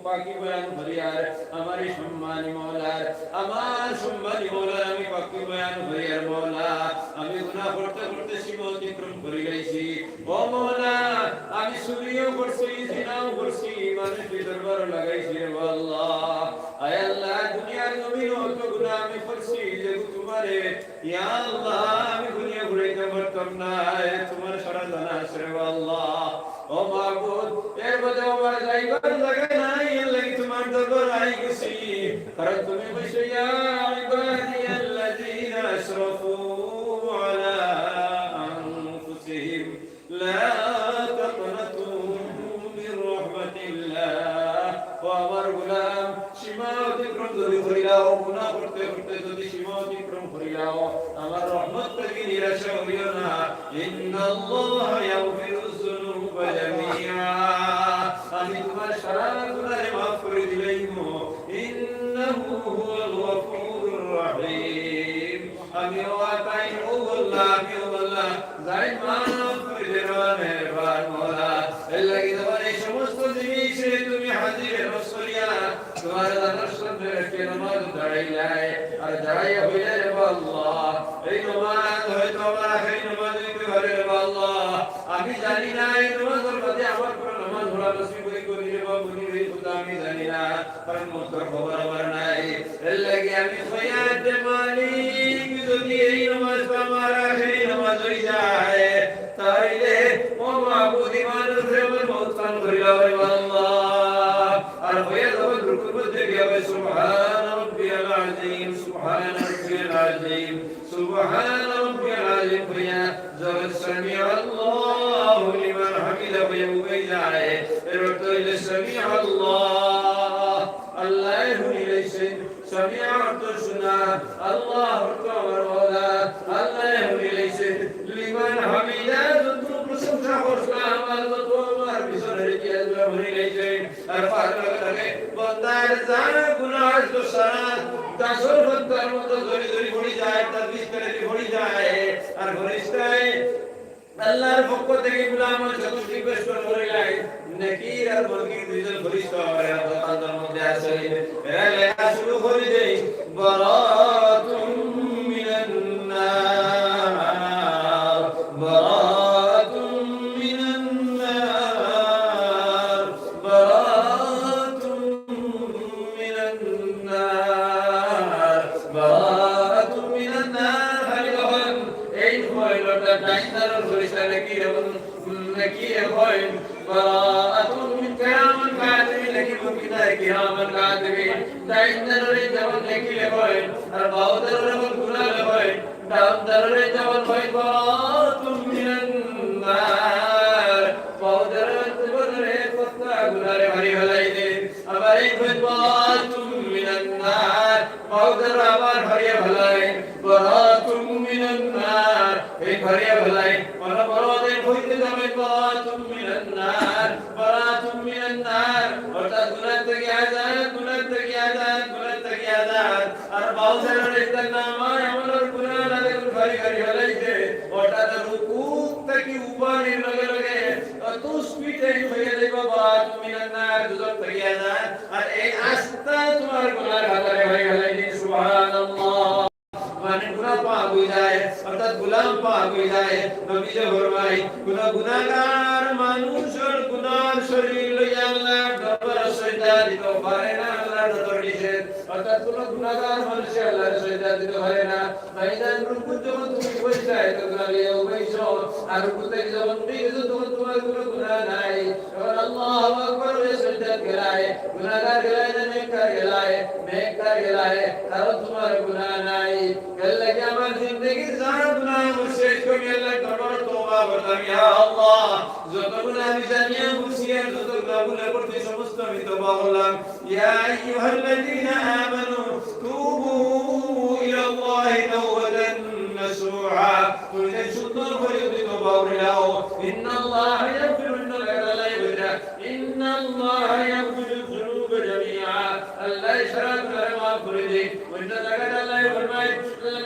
পাকি বয়ান করিয়ার আমার সম্মানী মওলার আমি পাকি বয়ান করিয়ার মওলা আমি গুনাহ করতে করতে সীমা অতিক্রম করে গেছি ও মওলা আমি চুরিও করছি জিনাও করছি মানুষের দরবার লাগাইছি রে আল্লাহ আয় আল্লাহ দুনিয়ার জমিন অত গুনাহ আমি করছি যে তোমারে ইয়া আল্লাহ আমি দুনিয়া ঘুরাইতে পারতাম না তোমার সারা জানা আছে রে আল্লাহ ও মাবুদ এর মধ্যে আমার যাইবার জায়গা নাই এর লাগি তোমার দরবার আই গেছি কারণ তুমি বলছো ইয়া ইবাদিয়াল্লাযীনা আসরাফু আলা আনফুসিহিম লা তাকনাতু মির রাহমাতিল্লাহ ও আমার গোলাম সীমা অতিক্রম যদি করিলাও গুনাহ করতে করতে যদি সীমা অতিক্রম করিলাও আমার রহমত থেকে নিরাশা হইও না ইন্নাল্লাহা ইয়াগফিরুয যুনুবা জামিআ আমি তোমার সারা গুনাহ মাফ করে দিলাম ইন্নাহু হুয়াল গফুরুর রহিম আমি ওয়াতাই ও আল্লাহ যাই মাফ করে দেওয়া মেহেরবান মওলা এর লাগি তোমার এই সমস্ত জিনিসে তুমি হাজির রসুলিয়া তোমার দর্শনে রেখে নামাজ দাঁড়াইলাই আর দাঁড়াইয়া হইলে রে আল্লাহ এই নামাজ হয়তো আমার আখেরি নামাজ হইতে পারে রে আল্লাহ আমি জানি না এই নামাজের মধ্যে আমার কোন নামাজ পড়া নসিব করি রে বাবুনি রে খোদা আমি জানি না কারণ মোর খবর আমার নাই এর লাগি আমি ফয়াদ মালিক যদি এই নামাজ আমার আখেরি নামাজ হই যায় তাইলে ও মাবুদি মানুষে আমার মওতান করিলাও রে আল্লাহ আর হয়ে যাবে রুকুর মধ্যে গিয়ে সুবহান রাব্বিয়াল আযীম সুবহান রাব্বিয়াল আযীম সুবহান রাব্বিয়াল আযীম হইয়া জল সামিআল্লাহু লিমান হামিদা হয়ে যায় এর অর্থ হইলে সামিআল্লাহ আল্লাহ হুইলেছেন সামিআ অর্থ শোনা আল্লাহ অর্থ আমার মওলা আল্লাহ হুইলেছেন লিমান হামিদা যত প্রশংসা করলাম আল্লাহ তোমার পিছনে রেখে আল্লাহ হুইলেছেন আর পারলে বন্দার জানা গুনাহ তো সারা দাসর বন্দার মতো ধরি পড়ে যায় তাবিজ করে পড়ে যায় আর ফেরেশতায় আল্লাহর পক্ষ থেকে গুনাহর চতুর্থ বেশ করে যায় নাকির আর মুনকির দুইজন ফেরেশতা আল্লাহর মধ্যে আছে এরা লেখা শুরু করে দেয় বারাতুম মিনান নার বারাতুম মিনান নার বারাতুম মিনান নার বারাতুম মিনান নার হালিবান এই হইলটা ডাইনার ফেরেশতা নাকির হয় বারাতুম মিনকা ইন্না কিরামান কাতিবিন দাইন্দারে যেমন নেকি লেখেন আর বাউদারে যেমন গুনাহ লেখেন দাউদারে যেমন হয় বারাতুম মিনান নার বাউদারে যেমন কত গুনাহে ভারী হলাই দেন আবার এই বারাতুম মিনান নার বাউদারে আবার ভারী হলাই বারাতুম মিনান নার এই ভারী হলাই বড় বড় দেন হইতে যাবে বারাতুম মিনান নার বারাতুম মিনান নার অর্থাৎ গুনাহ থেকে আযাদ গুনাহ থেকে আযাদ গুনাহ থেকে আযাদ আর বাউদারে ইস্তার নামায় আমলের গুনাহ লাগে ভারী ভারী হলাইছে অর্থাৎ রুকু থেকে উপরের লগে লগে তো স্পিডে হয়ে যাবে বারাতুম মিনান নার দুজক থেকে আযাদ আর এই আস্তা তোমার গুনাহ হাজারে হয়ে গেছে সুবহানাল্লাহ মানে গুনাহ পাক হয়ে যায় অর্থাৎ গোলাম পাক হয়ে যায় নবী যে ফরমায় কোন গুনাহগার মানুষের গুনার শরীর লইয়া আল্লাহ দরবারে সজদা দিতে পারে না আল্লাহর দরবারে দিছে অর্থাৎ কোন গুনাহগার মানুষ আল্লাহর সজদা দিতে পারে না ময়দান রুকু যখন তুমি বসে তো গালে বসো আর রুকু থেকে যখন দিছো তখন তোমার কোনো গুনাহ নাই আর আল্লাহু আকবার বলে সজদা করায় গুনাহগার গেলায় না নেককার গেলায় কারণ তোমার গুনাহ নাই আল্লাহ কি আমার জিন্দেগি সারা গুনাহ শেষ করে আল্লাহ দরবারে তওবা করলাম ইয়া আল্লাহ যত গুনাহ আমি জানিয়া বুঝিয়া যত গুনাহ করতে সমস্ত আমি তওবা করলাম ইয়া আইয়ুহাল্লাযীনা আমানু তুবু ইলাল্লাহি তাওবাতান নাসুআ তুমি সুন্দর করে যদি তওবা করলাও ইন্নাল্লাহা ইয়াগফিরু ইন্নাল্লাহা ইয়াগফিরু যুনুবা জামিআ আল্লাহ শরক করে মাফ করে দেয় ওই জায়গাটা আল্লাহ ফরমায়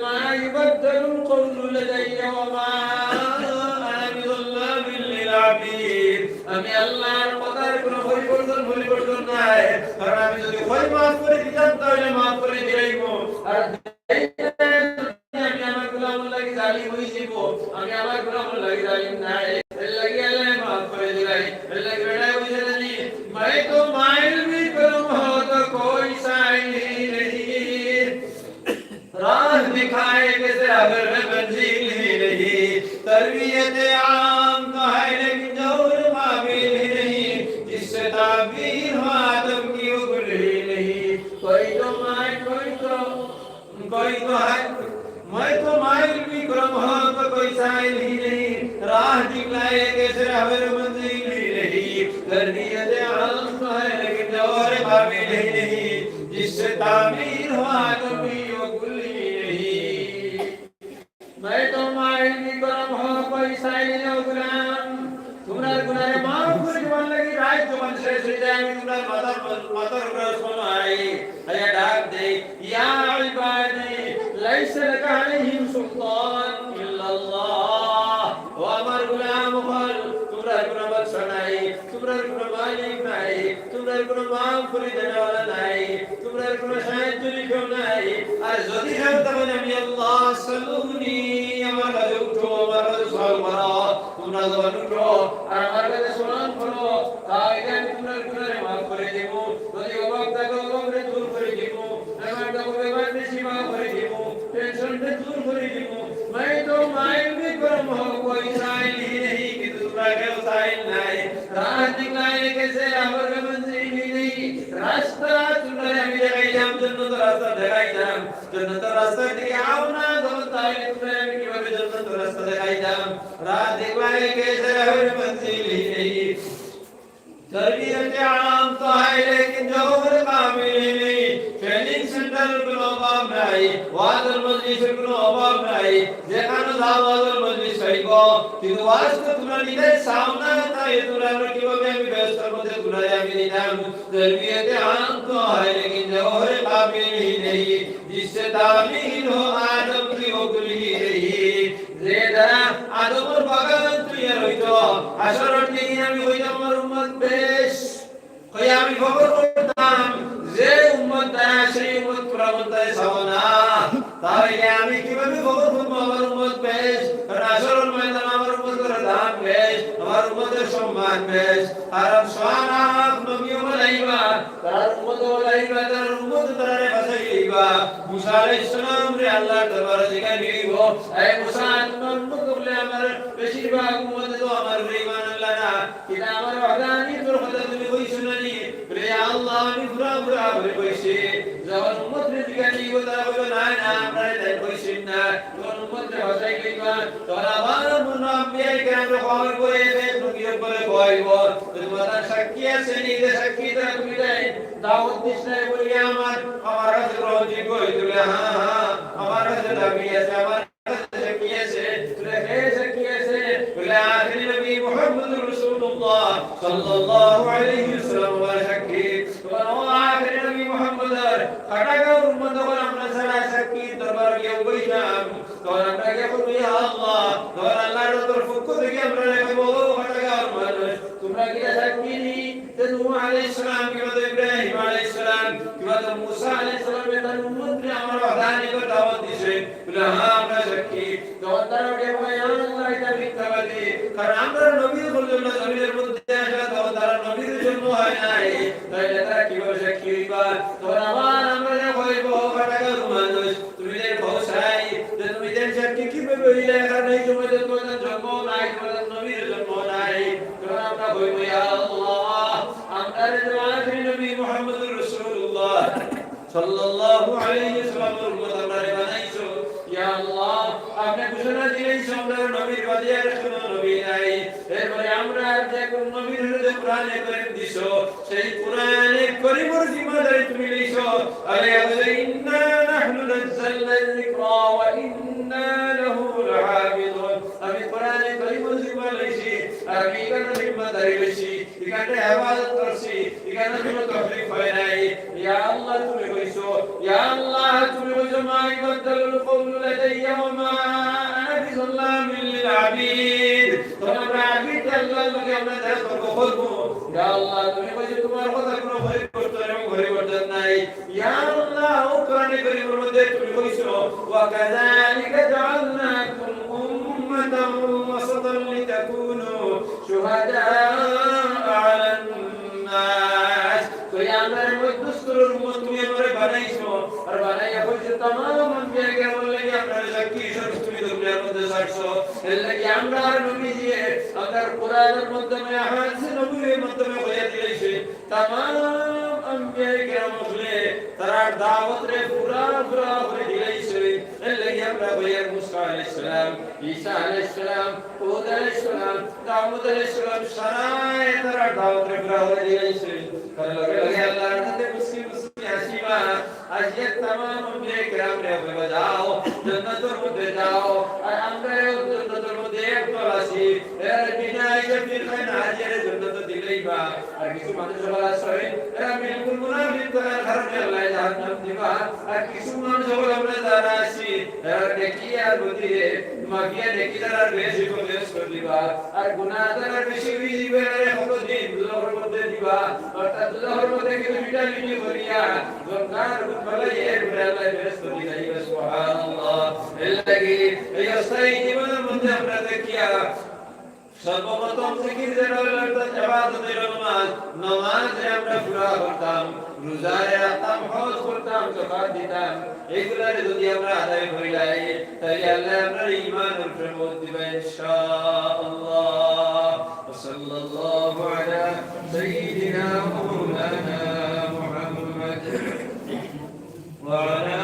মা ইবাদুল কওলু লাদাইয়া ওয়া মা আনা বিযাল্লামিল লিল আবিদ আমি আল্লাহর কথার কোনো পরিবর্তন নাই কারণ আমি যদি ওই মাফ করে দিতাম তাহলে মাফ করে দিলাম আর আমি আমার গোলামের লাগি জালিম হইছিব আমি আমার গোলামের লাগি জালিম নাই এর লাগি আল্লাহ মাফ করে দিলাই এর লাগি বেড়া হইছে জানি मैं तो माइल भी करूं हो तो कोई साई नहीं राह दिखाए कैसे अगर मैं मंजिल ही नहीं तरबियत आम तो है लेकिन जौर काबिल ही नहीं जिससे ताबीर हो आदम की उगल ही नहीं कोई तो है मैं तो माइल भी करूं हो तो कोई साई नहीं राह दिखाए कैसे अगर मंजिल ही नहीं तरबियत आम तो है लेकिन जौर काबिल ही नहीं जिससे ताबीर हो आदम की उगल ही नहीं मैं तो माइल भी करूं हो कोई साई नहीं गुलाम तुम्हारे गुनाह माफ कर के मान लगी रात जो मन से सजदा में तुम्हारा माता ऊपर सुनो आई अया डाक दे या इबादी लैस लक अलैहिम सुल्तान इल्ला अल्लाह व अमर गुलाम खल तुम्हारा गुनाह बख्शनाई तुम्हारा गुनाह मालिक नहीं तुम्हारा गुनाह माफ করে দেওয়া वाला নাই তোমার কোনো সাহায্য লিখো নাই আর যদি হয় তবে আমি আল্লাহ সাল্লুনি আমার কাছে উঠো আমার কাছে সওয়াল করো তোমরা জবান উঠো আর আমার কাছে সওয়াল করো তাহলে আমি তোমার গুনাহ মাফ করে দেব যদি অভাব থাকে অভাবকে দূর করে দেব আমার তো বেবার বেশি মাফ করে দেব টেনশনকে দূর করে দেব मैं तो माइल भी करूं हो कोई साइल ही नहीं कि दूसरा के साइल नहीं राह दिखाए कैसे अमर मंजिल ही नहीं रास्ता तुम्हारे আমি দেখাইলাম জান্নাতের রাস্তা দেখাইলাম জান্নাতের রাস্তা দিকে आओ ना तुम তাহলে तुम्हारे আমি কিভাবে জান্নাতের রাস্তা দেখাইলাম রাহ दिखाए कैसे अमर मंजिल ही नहीं तरबियत आम तो है लेकिन जौहर कामिल ही नहीं ट्रेनिंग सेंटर কোনো অভাব নাই ওয়াজের মজলিসের কোনো অভাব নাই যেখানে দাওয়াতের মজলিস হইব কিন্তু ওয়াজ তো তোমরা নিজে সামনে তাই তোমরা কিভাবে আমি ব্যবস্থা করতে তোমরা আমি নিলাম तरबियत आम तो है लेकिन जौहर कामिल ही नहीं जिससे तामीर हो आदम की उगल ही नहीं যে দ্বারা আদমের বাগান তৈরি হইতো আসরের দিন আমি হইতাম আমার উম্মত বেশ কই আমি খবর করতাম যে উম্মত দ্বারা সেই উম্মত প্রবন্তায় সাবনা তাহলে আমি কিভাবে খবর করব আমার উম্মত বেশ কারণ আসরের ময়দানে আমার উম্মতের দাম বেশ আমার উম্মতের সম্মান বেশ কারণ সোহানাক নবী বলাইবা তার উম্মত বলাইবা তার উম্মত তারে বাঁচাইবা মুসা আলাইহিস সালাম রে আল্লাহ দরবারে জিগাই নিব এই মুসা তোমার উম্মত বলে আমার বেশিরভাগ উম্মত তো আমার ঈমান আল্লাহ না কিনা আমার ওয়াদানি তোর কথা তুমি কই শুনানি বলে আল্লাহ আমি পুরা পুরা করে কইছি যখন উম্মত রে জিগানি কথা বলো না না আমরা তাই কইছি না তখন উম্মত রে হসাই কইবা তোরা আমার মুনাফিয়া কেন খবর করে দে তুমি বলে কইব তোমার সাক্ষী আছে নিজে সাক্ষী দা তুমি দেই দাওয়াত দিস না বলি আমার কাছে রোজি কই তুলে হ্যাঁ হ্যাঁ আমার কাছে দাবি আছে আমার কাছে সাক্ষী আছে তুলে হে সাক্ষী আছে বলে আখির নবী মুহাম্মদুর রাসূলুল্লাহ সাল্লাল্লাহু আলাইহি ওয়াসাল্লাম ওয়া সাক্ষী তোমার আখির নবী মুহাম্মদর কাটাগা উম্মত বলে আমরা সারা সাক্ষী দরবার কেউ বইলাম তোর আমরা কে বলবি ইয়া আল্লাহ তোর আল্লাহর তরফ থেকে আমরা কইব কাটাগা উম্মত তোমরা কি সাক্ষী নি যে নূহ আলাইহিস সালাম কিংবা ইব্রাহিম আলাইহিস সালাম কিংবা মুসা আলাইহিস সালাম এর উম্মত রে আমার ওয়াদানি করে দাওয়াত দিছে বলে হ্যাঁ আমরা সাক্ষী তখন তারা বলে ইয়া আল্লাহ এটা মিথ্যাবাদী কারণ আমরা নবীর বললাম জমিনের মধ্যে আসা তখন তারা নবীর জন্য হয় নাই তাইলে তারা কিভাবে সাক্ষী হইবা তখন আবার আমরা কইব কাটাগা মানুষ তুমি যে ভরসাই যে তুমি যে সাক্ষী কিভাবে হইলে কারণ এই সময় যে তোমাদের জন্ম নাই তোমাদের নবীর জন্ম নাই তখন আমরা কইব ইয়া আল্লাহ আমরা যে আখির নবী মুহাম্মদুর রাসূলুল্লাহ সাল্লাল্লাহু আলাইহি ওয়াসাল্লামের উম্মত আমরা বানাইছো ইয়া আল্লাহ আপনি ঘোষণা দিলেন আমরা নবীর বাদে আর কোনো নবী নাই এরপরে আমরা যে কোন নবীর যে কোরআনে করিম দিছো সেই কোরআনে করিমের জিম্মাদারি তুমি লইছো আলে ইন্না নাহনু নাযালনা যিকরা ওয়া ইন্না লাহু লাহাফিজুন আমি কোরআনে করিমের জিম্মা লইছি আমি কোন জিম্মাদারি লইছি এখানে ইবাদত করছি এখানে কোনো তকলিফ হয় নাই ইয়া আল্লাহ তুমি কইছো ইয়া আল্লাহ তুমি কইছো মা ইবাদাতুল কওল লাদাইয়া ওয়া মা আনা বিযাল্লামিল লিল আবিদ তোমরা আবিদ আল্লাহকে আমরা দাস করব ইয়া আল্লাহ তুমি কইছো তোমার কথা কোনো পরিবর্তন এবং পরিবর্তন নাই ইয়া আল্লাহ ও কোরআনে কারীমের মধ্যে তুমি কইছো ওয়া কাযালিকা জাআলনাকুম উম্মাতান ওয়াসাতান লিতাকুনু শুহাদা আলান নাস তো আমার মধ্যস্থর উম্মত তুমি আমারে বানাইছো আর বানাইয়া কইছো तमाम আম্বিয়া কেমন লাগি আমরা সাক্ষী সব তুমি দুনিয়ার মধ্যে ছাড়ছো এর লাগি আমরা নবী দিয়ে আগার কোরআনের মাধ্যমে হাদিসের নবীর মাধ্যমে বলে দিয়েছে तमाम আম্বিয়া কেমন বলে তারা দাওয়াত রে পুরা পুরা করে দিয়েছে এর লাগি আমরা বলি মুসা আলাইহিস সালাম ঈসা আলাইহিস সালাম হুদ আলাইহিস সালাম দাউদ আলাইহিস সালাম সারায় তারা দাওয়াত রে পুরা করে দিয়েছে তার লগে লগে আল্লাহর হাতে মুসলিম হাসিবা আজকে तमाम আম্বিয়া কেরাম রে বাজাও জান্নাতের মধ্যে যাও আর আমরা জান্নাতের মধ্যে একদল আছি এর বিনায় যে ফিরকান হাজির জান্নাত দিলেইবা আর কিছু মানুষ বলা আছে এরা বিলকুল মুনাফিক তার কারণে আল্লাহ জাহান্নাম দিবা আর কিছু মানুষ বলে আমরা যারা আছি এরা দেখি আর বুঝিয়ে মাগিয়া দেখি তারা বেশি করে দিবা আর গুনাহ তারা বেশি দিবে আর কত দিন দুজনের মধ্যে দিবা অর্থাৎ দুজনের মধ্যে কিছু ভিটামিন করিয়া জনকার বলে এর আল্লাহ বেশ করে দিবা সুবহানাল্লাহ এলাকি এই অবস্থায় জীবনের মধ্যে আমরা দেখিয়া সর্বপ্রথম জিকির যেটা হলো ইবাদতের নামাজ নামাজে আমরা পুরা করতাম রোজায় রাখতাম হজ করতাম যাকাত দিতাম এগুলা যদি আমরা আদায় করিলাই তাহলে আল্লাহ আমরা ঈমানের প্রমোদ দিবে ইনশাআল্লাহ সাল্লাল্লাহু আলা সাইয়্যিদিনা মাওলানা মুহাম্মদ ওয়া আলা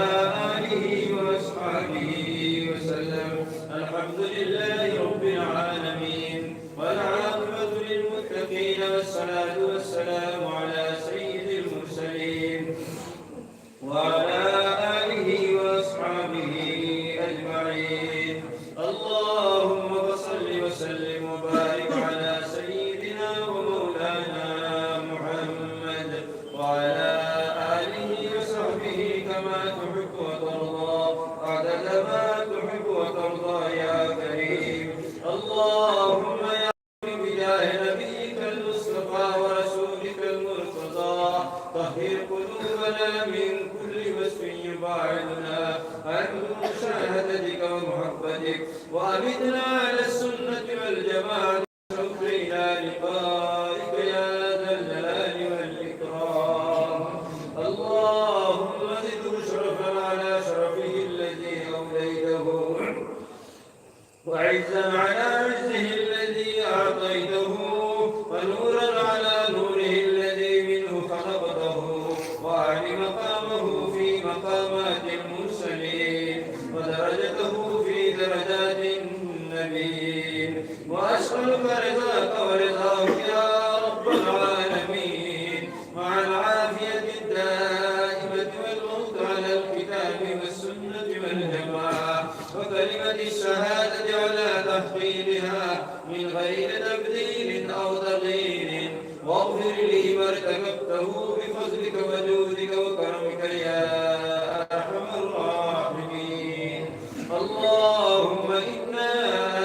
আলিহি ওয়া আসহাবিহি ওয়া সাল্লাম আলহামদুলিল্লাহি রাব্বিল আলামিন والعاقبة للمتقين والصلاة والسلام على سيد المرسلين وعلى آله وأصحابه أجمعين اللهم صل وسلم وبارك على سيدنا ومولانا محمد وعلى آله وصحبه كما تحب وترضى عدد ما تحب وترضى يا كريم اللهم يا بجاه نبيك المصطفى ورسولك المرتضى طهر قلوبنا من كل وصف يبعدنا عن مشاهدتك ومحبتك وأمتنا على السنة والجماعة شكرنا لقائك يا ذا الجلال والإكرام اللهم زده شرفا على شرفه الذي أوليته وعزا على عزه الذي أعطيته ونورا على نوره الذي منه خلقته مقامات المرسلين ودرجته في درجات النبيين وأسألك رضاك ورضاك يا رب العالمين مع العافية الدائمة والموت على الكتاب والسنة والجماعة وكلمة الشهادة على تحقيقها من غير تبديل أو تغيير واغفر لي ما ارتكبته بفضلك وجودك وكرمك يا أرحم الراحمين اللهم إنا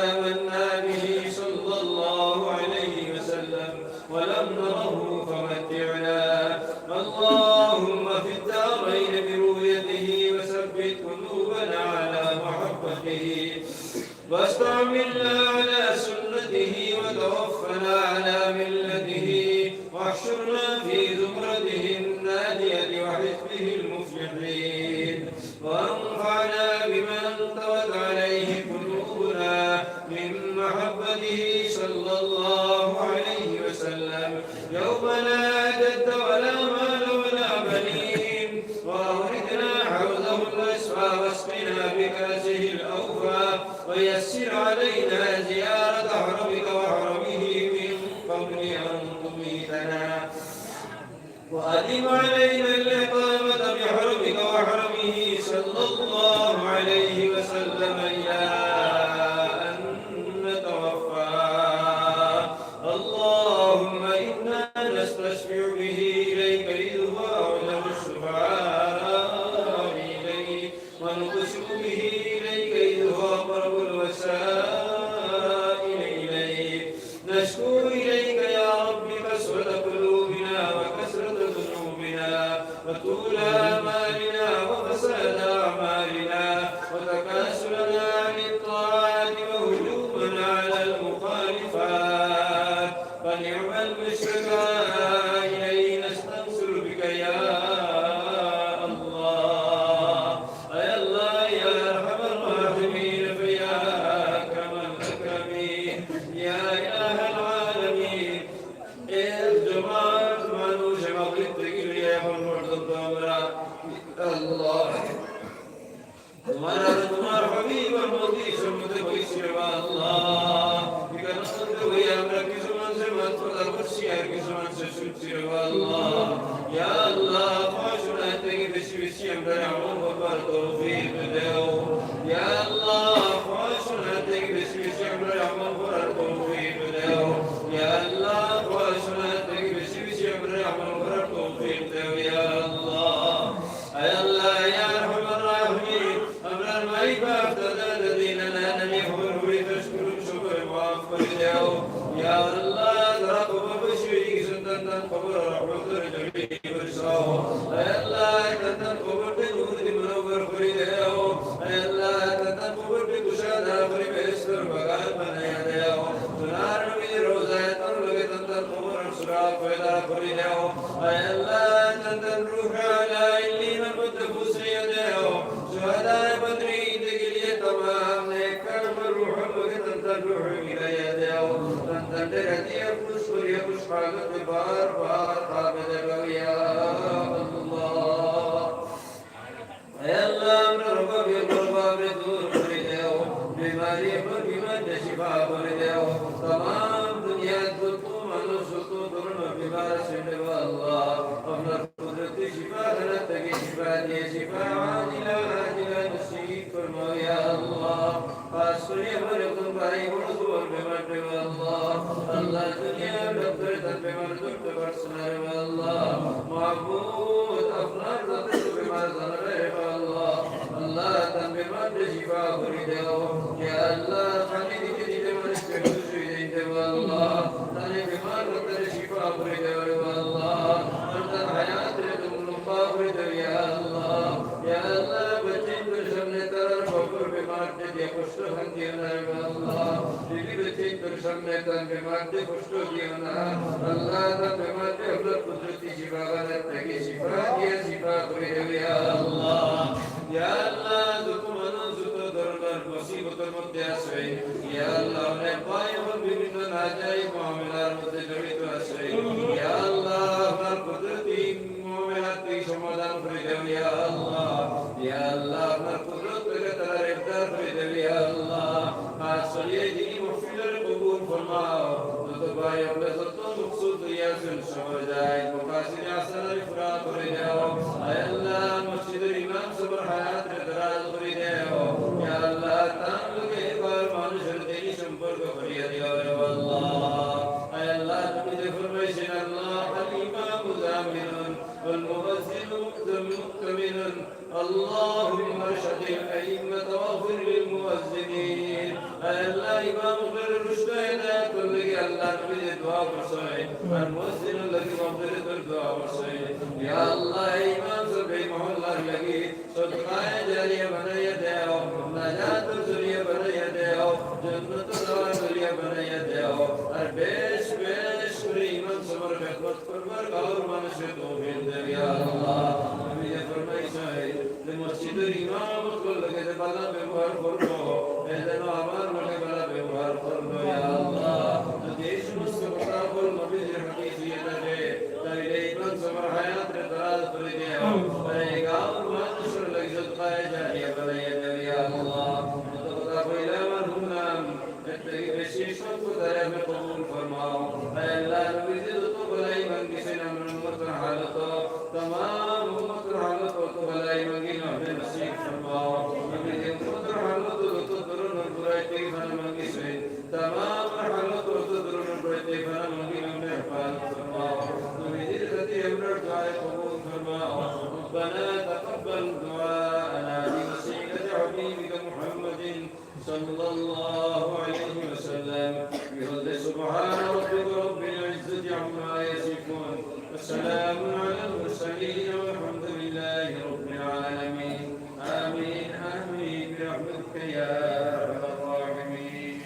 آمنا به صلى الله عليه وسلم ولم نره فمتعنا اللهم في الدارين برؤيته وثبت قلوبنا على محبته واستعملنا على سنته وتوفنا على ملته واحشرنا في زمرته النادية وحزبه المفلحين وانفعنا بما انطوت عليه قلوبنا من محبته صلى الله عليه وسلم يوم لا جد ولا مال ولا بنين وأوردنا حوضه الأسفى واسقنا بكاسه الأوفى ويسر علينا زيارة حرمك وحرمه من قبل أن تميتنا وأدم علينا الإقامة بحرمك وحرمه صلى الله عليه وسلم إلى أن نتوفى اللهم إنا نستشفع به إليك إذ هو أعلم الشفعاء إليك ونقسم به إليك إذ هو أقرب الوسائل إليك نشكو إليك يا رب قسوة قلوبنا وكسرة ذنوبنا وطول آمالنا وفساد أعمالنا وتكاسلنا عن الطاعات وهجومنا على المخالفات فنعم المشركى إليه نستنصر بك يا الله يا الله يا أرحم الراحمين فيا أكرم الأكرمين يا إله العالمين الجماعة منوش مغلط كلية والمرضى الله تمہارا حبیب المدی سمت کوئی سوا اللہ بکن صدق یا امرا کی زمان سے مدفع کرسی ہر کی زمان سے سوچ سوا اللہ یا اللہ خواشنا تکی بسی بسی امرا عمر وبر توفیق دیو یا اللہ خواشنا تکی بسی بسی امرا عمر وبر توفیق دیو یا اللہ خواشنا تکی بسی بسی امرا عمر وبر توفیق دیو یا اللہ اے اللہ یا ارحم الراحمین امرا المعیب افتدى الذين لا نميحون بتشكر شكر معافر دیو یا اللہ ترقب بشوی سنتن قبر رحمت رجلی برساو اے اللہ تنتن قبر بنور منور خری دیو اے اللہ تنتن قبر بکشاد آخری بیستر بغان بنایا دیو تنار نبی روزہ تن لگے تنتن قبر سراغ پیدا خری دیو اے اللہ تنتن روح علی علی نمت بسری دیو شہداء بدری دگلی تمام نیکر روح لگے تنتن روح ملیا دیو تنتن درہتی اپنس پر یکش حالت بار بار قابل بگیا اللہ اے اللہ امر ربا بھی قربا بھی دور کری دیو بیماری پر بیمار شفا کر دیو تمام دنیا تو منو تو درن بیمار سے دیو اللہ اپنا قدرت شفا درت کی شفا دی شفا عاجلہ عاجلہ نصیب فرماؤ یا اللہ خاص کر یہ برکت بھائی بڑو بیمار دیو اللہ اللہ دنیا ڈاکٹر تن بیمار ڈاکٹر پرسنل اللہ معبود اپنا ذات بیمار زنر اللہ اللہ تن بیمار شفا کر دیو یا اللہ خانی دی دی بیمار سے خوشی دیو اللہ تن بیمار ڈاکٹر شفا کر دیو اللہ تن حیات تم لمبا کر دیو یا اللہ بچے در سامنے تر بکر بیمار دے کشت ہم دینا اللہ دیوی بچے در سامنے تن بیمار دے کشت دینا اللہ تن بیمار دے اپنا قدرتی شفا غلط تکی شفا دیا شفا کر دیو یا اللہ دکمانو زتو دربار مصیبت مدد اسوی یا اللہ نے پائے اور বিভিন্ন নাজাই মুআমালার মধ্যে জড়িত আছে ইয়া আল্লাহ আপনার কুদরতি মুআমালাত সমাধান করে দাও ইয়া আল্লাহ ইয়া আল্লাহ আপনার কুদরত থেকে তারা ইফতার করে দেবে ইয়া আল্লাহ আজ চলিয়ে দিন মহফিলের কবুল ফরমাও যত ভাই আমরা যত মকসুদ হইয়াছেন সবাই যায় মুকাসির আসার পুরা করে দাও আয় আল্লাহ মসজিদের ইমাম সবার হায়াত দরাজ করে দাও ইয়া আল্লাহ তার লোকে এবার মানুষের দেরি সম্পর্ক করিয়া দিও ইয়া আল্লাহ আয় আল্লাহ তুমি যে ফরমাইছেন আল্লাহ আল ইমাম জামিনুন ওয়াল মুয়াজ্জিন মুক্তামিনুন اللهم ارشد الأئمة واغفر للمؤذنين الله إمام غير الرشد هداية الذي الله نبي الدعاء برسائل المؤذن الذي واغفر الدعاء برسائل يا الله إمام سبحي محلہ لگی صدقاء جاریہ بنایا دیو نجات الزریہ بنایا دیو جنت الزوار ذریہ بنایا دیو اور بیش بیش کری ایمان صبر خدمت فرمار اور منشد توفیق دے یا اللہ نبی فرمائی شاہد মসজিদের ইমামত করলে যে বালা ব্যবহার করব এজন্য আমার মনে বালা ব্যবহার করব ইয়া আল্লাহ যদি এই সমস্ত কথা বল নবীর হাদিস দিয়ে থাকে তাহলে ইমান সবার হায়াত রে দরাজ করে দাও এই গাঁও মানুষের লাগি সদকায়ে জারিয়া বানাইয়া দাও ইয়া আল্লাহ যত কথা কইলাম আর শুনলাম এর থেকে বেশি সব কথা আমি কবুল ফরমাও হে আল্লাহ নবী যত বলাই মাঙ্গিছেন আমরা উম্মতের হালত तमाम उम्मत हालत तो भलाई मांगी हमें नसीब फरमाओ हमें उम्मत हालत तो दरुन बुराई के फन मांगी से तमाम हालत तो दरुन बुराई के फन मांगी हमें हिफाजत फरमाओ हमें दिल से हमर दुआ कबूल फरमाओ ربنا تقبل دعاءنا بوسيلة حبيبك محمد صلى الله عليه وسلم بفضل سبحان ربك رب العزة عما يصفون والسلام على المرسلين والحمد لله رب العالمين آمين آمين برحمتك يا أرحم الراحمين